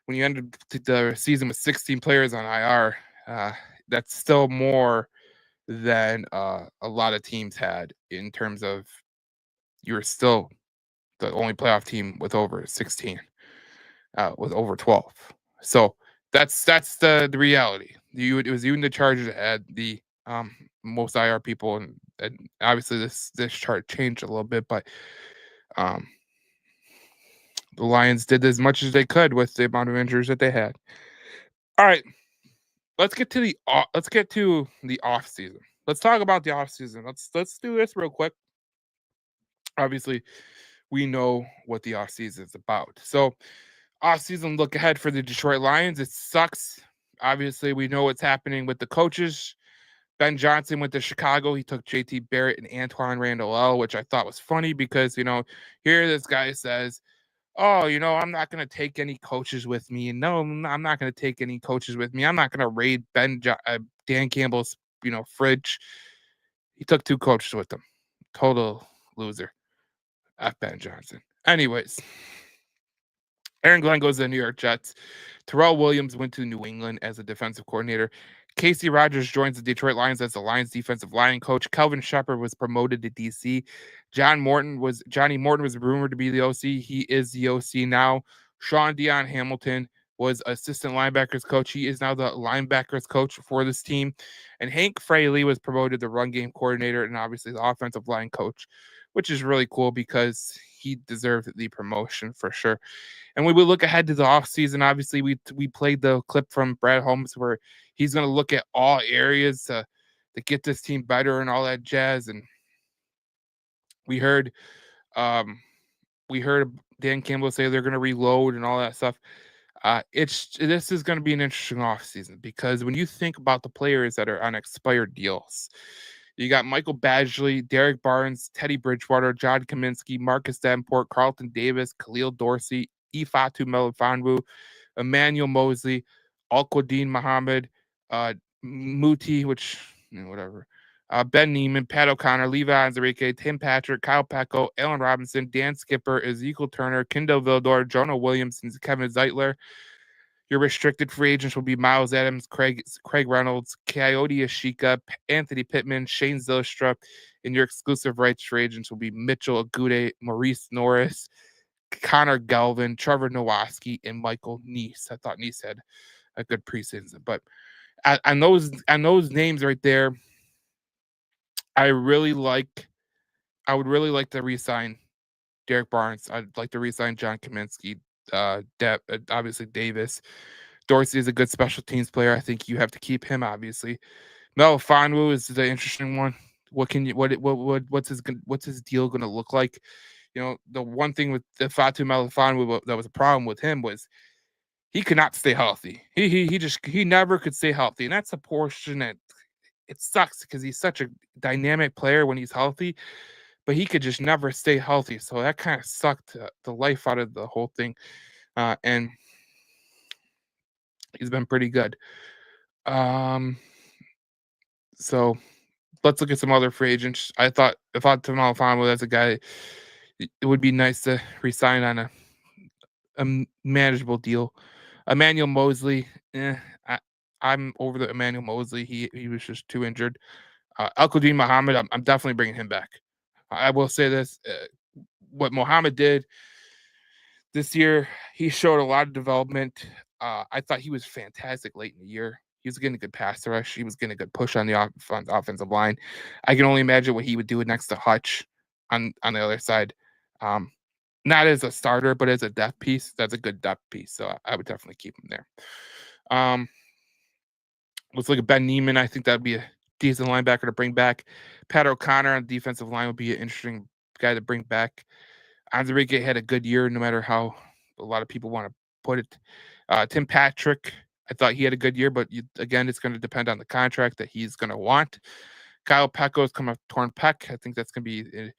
when you ended the season with 16 players on IR, that's still more than a lot of teams had, in terms of you're still the only playoff team with over 16, with over 12. So that's the reality. It was you and the Chargers that had the most IR people, and obviously this chart changed a little bit, but the Lions did as much as they could with the amount of injuries that they had. All right, let's get to the off season. Let's talk about the off season. Let's do this real quick. Obviously, we know what the off season is about. So, off season look ahead for the Detroit Lions. It sucks. Obviously, we know what's happening with the coaches. Ben Johnson went to Chicago. He took JT Barrett and Antoine Randall, which I thought was funny because, here this guy says, oh, I'm not going to take any coaches with me. And no, I'm not going to take any coaches with me. I'm not going to raid Dan Campbell's, fridge. He took 2 coaches with him. Total loser. F. Ben Johnson. Anyways, Aaron Glenn goes to the New York Jets. Terrell Williams went to New England as a defensive coordinator. Casey Rogers joins the Detroit Lions as the Lions defensive line coach. Kelvin Shepard was promoted to DC. Johnny Morton was rumored to be the OC. He is the OC now. Sean Dion Hamilton was assistant linebackers coach. He is now the linebackers coach for this team. And Hank Fraley was promoted to run game coordinator and obviously the offensive line coach, which is really cool because he deserved the promotion for sure. And we would look ahead to the offseason. Obviously, we played the clip from Brad Holmes where he's going to look at all areas to get this team better and all that jazz. And we heard Dan Campbell say they're going to reload and all that stuff. This is going to be an interesting offseason because when you think about the players that are on expired deals, you got Michael Badgley, Derek Barnes, Teddy Bridgewater, John Kaminsky, Marcus Davenport, Carlton Davis, Khalil Dorsey, Ifeatu Melifonwu, Emmanuel Mosley, Al-Quadin Muhammad, Muti, whatever. Ben Neiman, Pat O'Connor, Levi Anzarike, Tim Patrick, Kyle Pecco, Allen Robinson, Dan Skipper, Ezekiel Turner, Kendall Vildor, Jonah Williamson, Kevin Zeitler. Your restricted free agents will be Miles Adams, Craig Reynolds, Coyote Ashika, Anthony Pittman, Shane Zylstra, and your exclusive rights free agents will be Mitchell Agude, Maurice Norris, Connor Galvin, Trevor Nowaski, and Michael Neese. I thought Neese had a good preseason, but on those names right there, I would really like to re-sign Derek Barnes. I'd like to re-sign John Kaminsky. Obviously Davis. Dorsey is a good special teams player. I think you have to keep him. Obviously, Melifonwu is the interesting one. What's his deal going to look like? The one thing with the Fatu Melifonwu that was a problem with him was he could not stay healthy. He never could stay healthy, and that's a portion that it sucks because he's such a dynamic player when he's healthy, but he could just never stay healthy. So that kind of sucked the life out of the whole thing, and he's been pretty good. So let's look at some other free agents. I thought Melifonwu as a guy, it would be nice to resign on a manageable deal. Emmanuel Mosley, I'm over the Emmanuel Mosley. He was just too injured. Al-Quadin Muhammad, I'm definitely bringing him back. I will say this: what Muhammad did this year, he showed a lot of development. I thought he was fantastic late in the year. He was getting a good pass rush. He was getting a good push on the offensive line. I can only imagine what he would do next to Hutch on the other side. Not as a starter, but as a depth piece. That's a good depth piece. So I would definitely keep him there. Let's look at Ben Neiman. I think that'd be a decent linebacker to bring back. Pat O'Connor on the defensive line would be an interesting guy to bring back. Anzarike had a good year, no matter how a lot of people want to put it. Tim Patrick, I thought he had a good year, but again, it's going to depend on the contract that he's going to want. Kyle Pecco's come off torn pec. I think that's going to be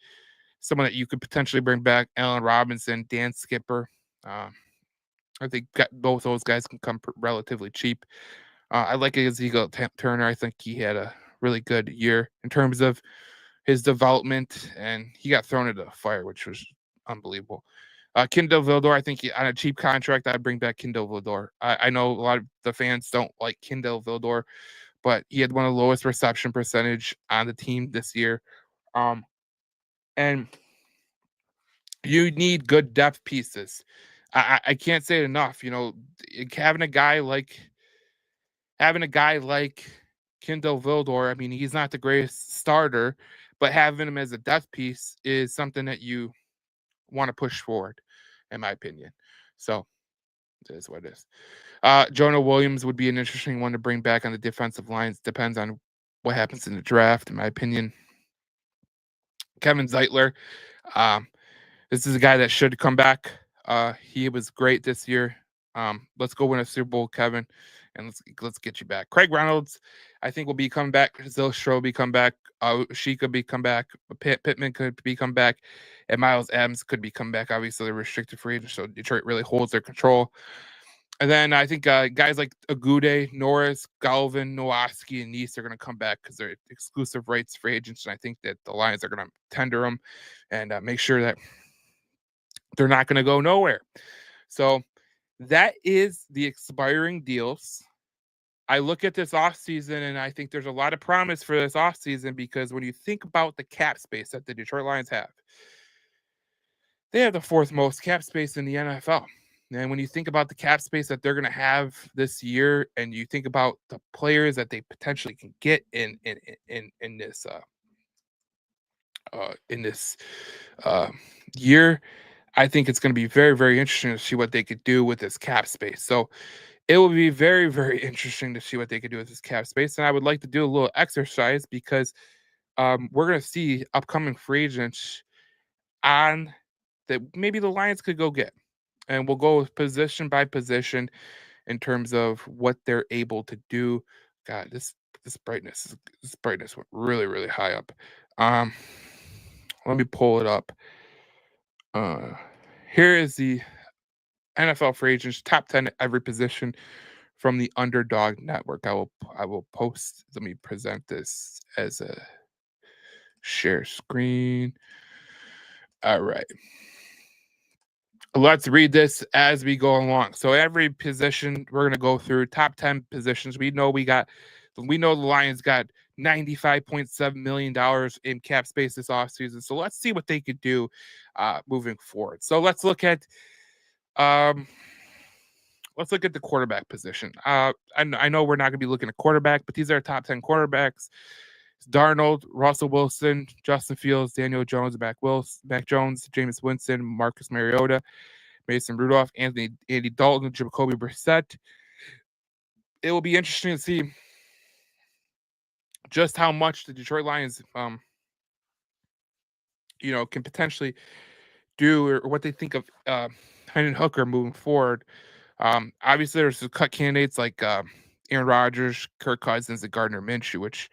someone that you could potentially bring back. Allen Robinson, Dan Skipper. I think both those guys can come relatively cheap. I like Ezekiel Turner. I think he had a really good year in terms of his development, and he got thrown into the fire, which was unbelievable. Kendall Vildor, I think on a cheap contract, I'd bring back Kendall Vildor. I know a lot of the fans don't like Kendall Vildor, but he had one of the lowest reception percentage on the team this year. And you need good depth pieces. I can't say it enough. Having a guy like Kendall Vildor, I mean, he's not the greatest starter, but having him as a depth piece is something that you want to push forward, in my opinion. So It is what it is. Jonah Williams would be an interesting one to bring back on the defensive lines. Depends on what happens in the draft, in my opinion. Kevin Zeitler. This is a guy that should come back. He was great this year. Let's go win a Super Bowl, Kevin, and let's get you back. Craig Reynolds, I think, will be coming back. Zylstra will be come back. She could be come back. Pittman could be come back, and Miles Adams could be come back. Obviously, they're restricted free agents, so Detroit really holds their control. And then I think guys like Agude, Norris, Galvin, Nowaski, and Neese are going to come back because they're exclusive rights free agents. And I think that the Lions are going to tender them and make sure that they're not going to go nowhere. So that is the expiring deals. I look at this offseason, and I think there's a lot of promise for this offseason because when you think about the cap space that the Detroit Lions have, they have the fourth most cap space in the NFL. And when you think about the cap space that they're going to have this year, and you think about the players that they potentially can get in this year, I think it's going to be very, very interesting to see what they could do with this cap space. So it will be very, very interesting to see what they could do with this cap space. And I would like to do a little exercise because we're going to see upcoming free agents on that maybe the Lions could go get. And we'll go position by position in terms of what they're able to do. God, this brightness went really, really high up. Let me pull it up. Here is the NFL free agents, top 10 at every position from the Underdog Network. I will post. Let me present this as a share screen. All right. Let's read this as we go along. So every position we're going to go through, top 10 positions. We know the Lions got $95.7 million in cap space this offseason. So let's see what they could do moving forward. So let's look at the quarterback position. I know we're not going to be looking at quarterback, but these are top 10 quarterbacks. It's Darnold, Russell Wilson, Justin Fields, Daniel Jones, Mac Jones, Jameis Winston, Marcus Mariota, Mason Rudolph, Andy Dalton, Jacoby Brissett. It will be interesting to see just how much the Detroit Lions, can potentially do or what they think of Hendon Hooker moving forward. Obviously, there's some cut candidates like Aaron Rodgers, Kirk Cousins, and Gardner Minshew, which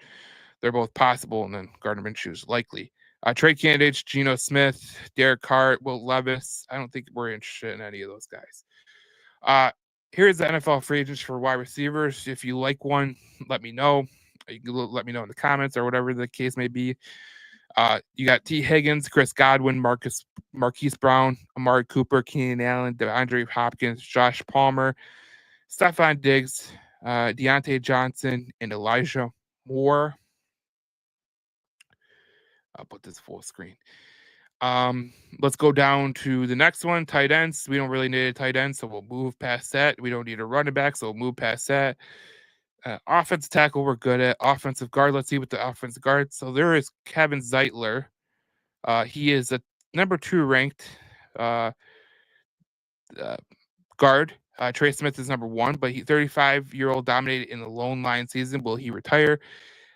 they're both possible, and then Gardner Minshew is likely. Trade candidates, Geno Smith, Derek Carr, Will Levis. I don't think we're interested in any of those guys. Here's the NFL free agents for wide receivers. If you like one, let me know. You can let me know in the comments or whatever the case may be. You got T. Higgins, Chris Godwin, Marquise Brown, Amari Cooper, Keenan Allen, DeAndre Hopkins, Josh Palmer, Stephon Diggs, Deontay Johnson, and Elijah Moore. I'll put this full screen. Let's go down to the next one, tight ends. We don't really need a tight end, so we'll move past that. We don't need a running back, so we'll move past that. Offensive tackle, we're good at. Offensive guard, let's see what the offensive guard. So there is Kevin Zeitler. He is a number 2 ranked guard. Trey Smith is number 1, but he 35-year-old dominated in the lone line season. Will he retire?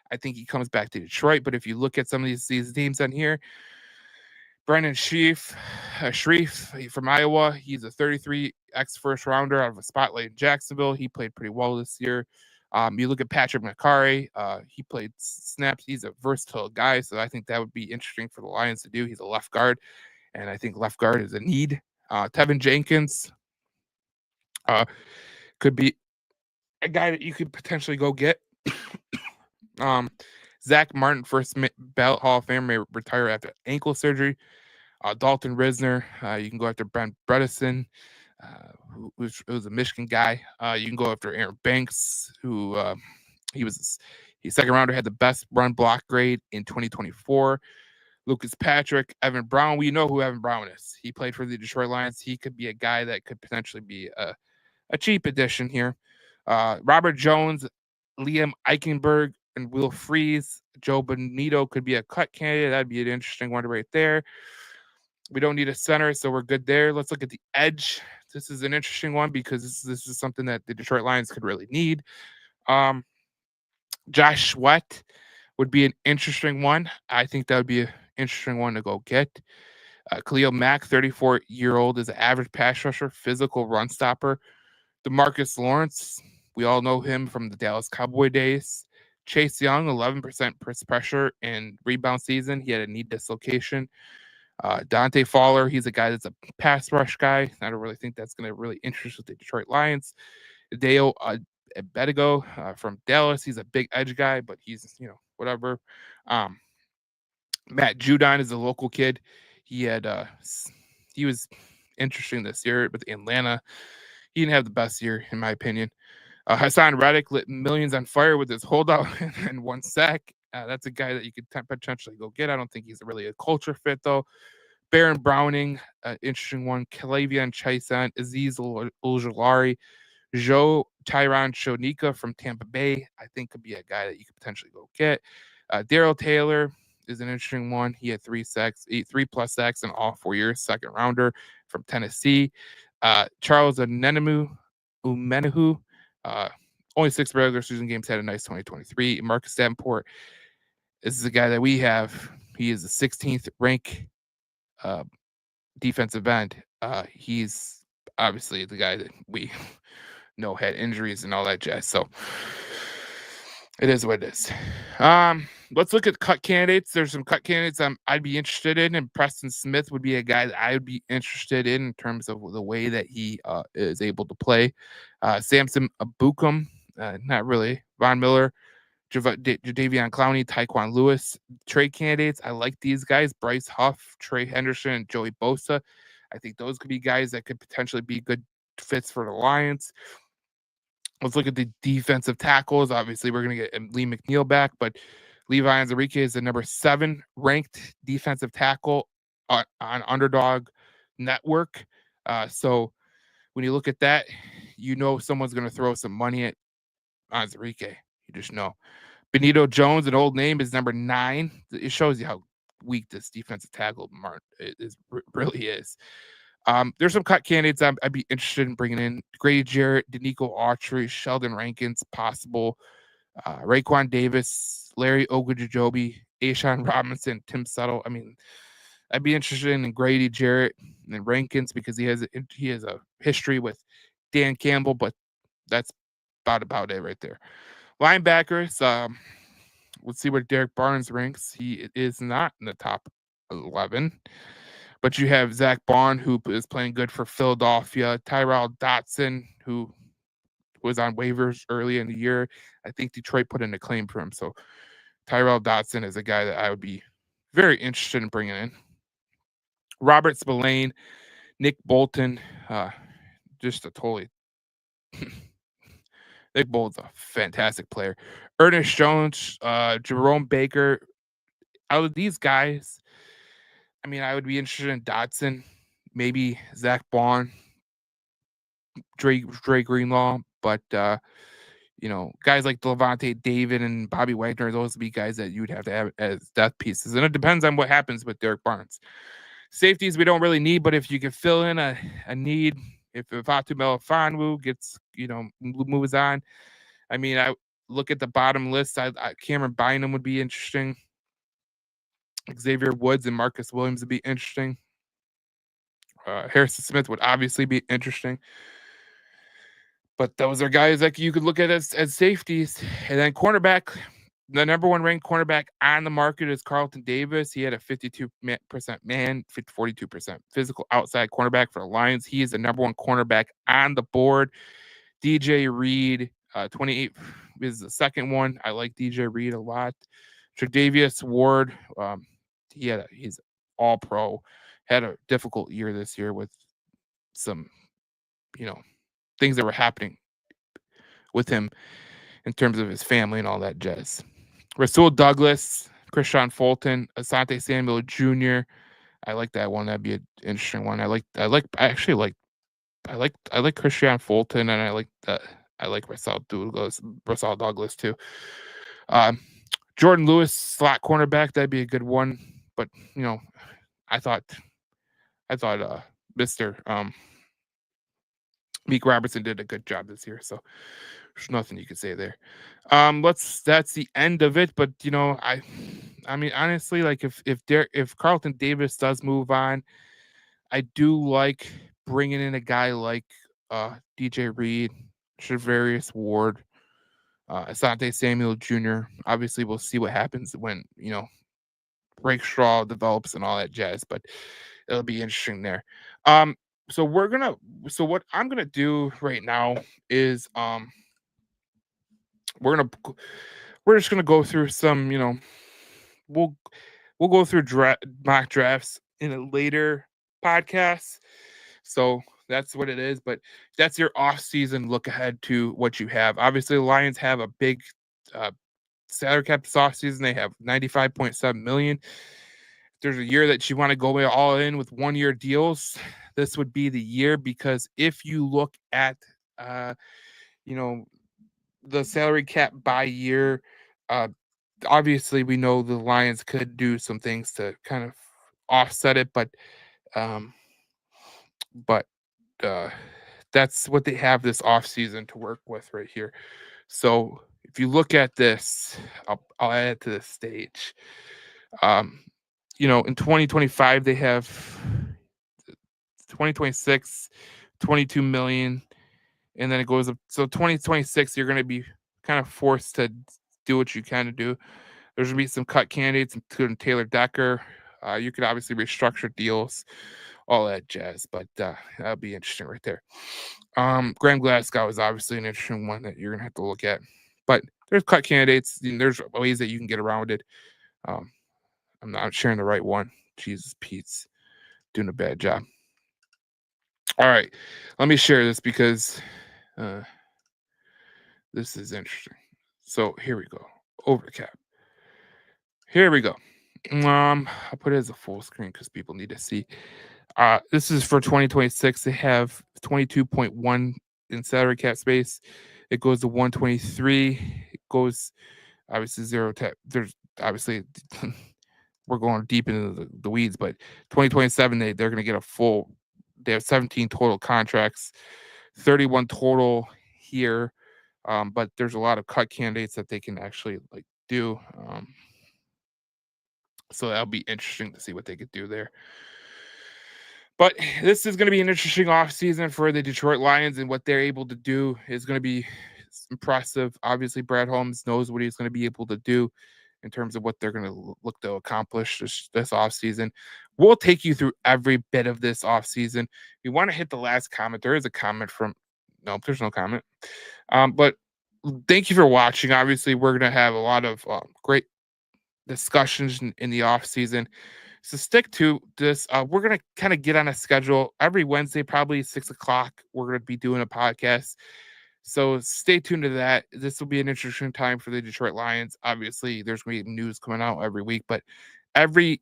I think he comes back to Detroit. But if you look at some of these teams on here, Brendan Shreve from Iowa, he's a 33x first rounder out of a spotlight in Jacksonville. He played pretty well this year. You look at Patrick McCarry, he played snaps. He's a versatile guy, so I think that would be interesting for the Lions to do. He's a left guard, and I think left guard is a need. Tevin Jenkins could be a guy that you could potentially go get. Zach Martin, first ballot Hall of Famer, may retire after ankle surgery. Dalton Risner, you can go after Brent Bredesen, who was a Michigan guy. You can go after Aaron Banks, who he's second rounder, had the best run block grade in 2024. Lucas Patrick, Evan Brown. We know who Evan Brown is. He played for the Detroit Lions. He could be a guy that could potentially be a cheap addition here. Robert Jones, Liam Eichenberg, and Will Freeze. Joe Bonito could be a cut candidate. That'd be an interesting one right there. We don't need a center, so we're good there. Let's look at the edge This is an interesting one because this is something that the Detroit Lions could really need. Josh Sweat would be an interesting one. I think that would be an interesting one to go get. Khalil Mack, 34-year-old, is an average pass rusher, physical run stopper. DeMarcus Lawrence, we all know him from the Dallas Cowboy days. Chase Young, 11% pressure in rebound season. He had a knee dislocation. Dante Fowler, he's a guy that's a pass rush guy. I don't really think that's going to really interest the Detroit Lions. Dale Bedigo from Dallas, he's a big edge guy, but he's, whatever. Matt Judon is a local kid. He was interesting this year with Atlanta. He didn't have the best year, in my opinion. Hassan Reddick lit millions on fire with his holdout and 1 sack. That's a guy that you could potentially go get. I don't think he's really a culture fit, though. Baron Browning, interesting one. Kalavian Chaisson, Aziz Ojulari, Joe Tyron Shonika from Tampa Bay, I think could be a guy that you could potentially go get. Daryl Taylor is an interesting one. He had 3+ sacks in all 4 years, second rounder from Tennessee. Charles Umenehu, only 6 regular season games, had a nice 2023. Marcus Davenport, this is a guy that we have. He is the 16th ranked defensive end. He's obviously the guy that we know had injuries and all that jazz. So it is what it is. Let's look at cut candidates. There's some cut candidates I'd be interested in, and Preston Smith would be a guy that I would be interested in terms of the way that he is able to play. Samson Abukum, not really. Von Miller, Jadeveon Clowney, Tyquan Lewis, trade candidates. I like these guys: Bryce Huff, Trey Henderson, and Joey Bosa. I think those could be guys that could potentially be good fits for the Lions. Let's look at the defensive tackles. Obviously, we're going to get Lee McNeil back, but Levi Onwuzurike is the number 7 ranked defensive tackle on Underdog Network. So when you look at that, someone's going to throw some money at Onwuzurike. You just know. Benito Jones, an old name, is number 9. It shows you how weak this defensive tackle really is. There's some cut candidates I'd be interested in bringing in. Grady Jarrett, Danico Autry, Sheldon Rankins, possible. Raekwon Davis, Larry Ogunjobi, Ashawn Robinson, Tim Settle. I mean, I'd be interested in Grady Jarrett and Rankins because he has a history with Dan Campbell, but that's about it right there. Linebackers, let's see where Derek Barnes ranks. He is not in the top 11. But you have Zach Bond, who is playing good for Philadelphia. Tyrell Dotson, who was on waivers early in the year. I think Detroit put in a claim for him. So Tyrell Dotson is a guy that I would be very interested in bringing in. Robert Spillane, Nick Bolton, just a totally... Nick Bolton's a fantastic player. Ernest Jones, Jerome Baker. Out of these guys, I mean, I would be interested in Dotson, maybe Zach Bond, Dre Greenlaw, but guys like Levante David and Bobby Wagner, those would be guys that you would have to have as depth pieces. And it depends on what happens with Derek Barnes. Safeties we don't really need, but if you can fill in a need, if Fatu Melifonwu gets, moves on, I mean, I look at the bottom list. Cameron Bynum would be interesting. Xavier Woods and Marcus Williams would be interesting. Harrison Smith would obviously be interesting. But those are guys that you could look at as safeties. And then cornerback, the number 1 ranked cornerback on the market is Carlton Davis. He had a 52% man, 42% physical outside cornerback for the Lions. He is the number 1 cornerback on the board. DJ Reed, 28 is the second one. I like DJ Reed a lot. Tre'Davious Ward, he's all pro. Had a difficult year this year with some, things that were happening with him in terms of his family and all that jazz. Rasul Douglas, Krishan Fulton, Asante Samuel Jr. I like that one. That'd be an interesting one. I like Krishan Fulton, and I like Rasul Douglas too. Jordan Lewis, slot cornerback, that'd be a good one. But I thought Mr. Meek Robertson did a good job this year, so there's nothing you could say there. That's the end of it. But I mean, honestly, like if Carlton Davis does move on, I do like bringing in a guy like DJ Reed, Shavarius Ward, Asante Samuel Jr. Obviously, we'll see what happens when Rakestraw develops and all that jazz, but it'll be interesting there. So what I'm gonna do right now is we're just gonna go through some, we'll go through mock drafts in a later podcast. So that's what it is, but that's your off-season look ahead to what you have. Obviously, the Lions have a big salary cap this offseason. They have $95.7 million. If there's a year that you want to go all in with 1-year deals, this would be the year, because if you look at the salary cap by year, obviously we know the Lions could do some things to kind of offset it, but that's what they have this offseason to work with right here. So if you look at this, I'll add it to the stage. In 2025, they have 2026, 22 million, and then it goes up. So 2026, you're going to be kind of forced to do what you kind of do. There's going to be some cut candidates, including Taylor Decker. You could obviously restructure deals, all that jazz, but that'll be interesting right there. Graham Glasgow is obviously an interesting one that you're going to have to look at. But there's cut candidates. There's ways that you can get around it. I'm not sharing the right one. Jesus, Pete's doing a bad job. All right, let me share this because this is interesting. So here we go. Over the cap. Here we go. I'll put it as a full screen because people need to see. This is for 2026. They have 22.1 in salary cap space. It goes to 123. It goes obviously zero tap. There's obviously we're going deep into the weeds, but 2027 they're going to get a full. They have 17 total contracts, 31 total here, but there's a lot of cut candidates that they can actually do. So that'll be interesting to see what they could do there. But this is going to be an interesting offseason for the Detroit Lions, and what they're able to do is going to be impressive. Obviously, Brad Holmes knows what he's going to be able to do in terms of what they're going to look to accomplish this offseason. We'll take you through every bit of this offseason. You want to hit the last comment. There is a comment from – no, there's no comment. But thank you for watching. Obviously, we're going to have a lot of great discussions in the offseason. So stick to this. We're going to kind of get on a schedule every Wednesday, probably 6 o'clock. We're going to be doing a podcast. So stay tuned to that. This will be an interesting time for the Detroit Lions. Obviously, there's going to be news coming out every week, but every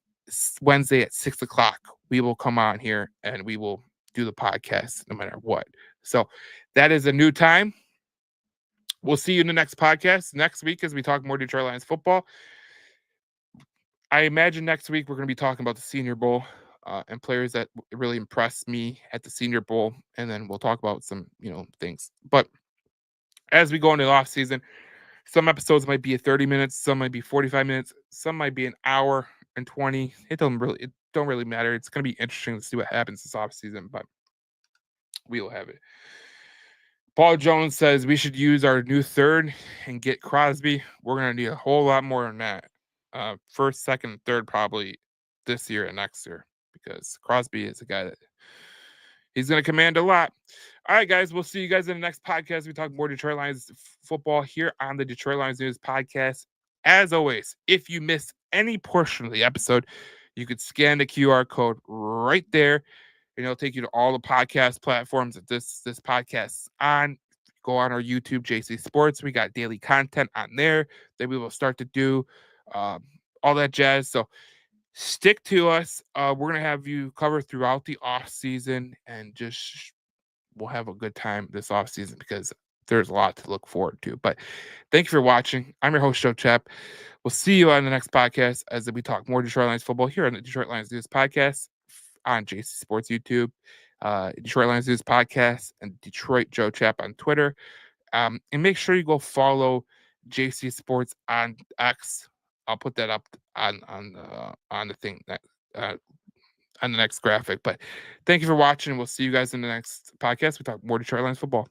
Wednesday at 6 o'clock, we will come on here and we will do the podcast no matter what. So that is a new time. We'll see you in the next podcast next week as we talk more Detroit Lions football. I imagine next week we're going to be talking about the Senior Bowl and players that really impressed me at the Senior Bowl, and then we'll talk about some, things. But as we go into the off season, some episodes might be 30 minutes, some might be 45 minutes, some might be an hour and 20. It don't really matter. It's going to be interesting to see what happens this off season, but we will have it. Paul Jones says we should use our new third and get Crosby. We're going to need a whole lot more than that. First, second, third, probably this year and next year, because Crosby is a guy that he's going to command a lot. All right, guys, we'll see you guys in the next podcast. We talk more Detroit Lions football here on the Detroit Lions News Podcast. As always, if you missed any portion of the episode, you could scan the QR code right there, and it'll take you to all the podcast platforms that this podcast is on. Go on our YouTube, JC Sports. We got daily content on there that we will start to do. All that jazz. So stick to us. We're going to have you covered throughout the off season, and just we'll have a good time this off season because there's a lot to look forward to. But thank you for watching. I'm your host, Joe Chap. We'll see you on the next podcast as we talk more Detroit Lions football here on the Detroit Lions News Podcast on JC Sports YouTube. Detroit Lions News Podcast and Detroit Joe Chap on Twitter. And make sure you go follow JC Sports on X. I'll put that up on the thing that on the next graphic. But thank you for watching. We'll see you guys in the next podcast. We talk more Detroit Lions football.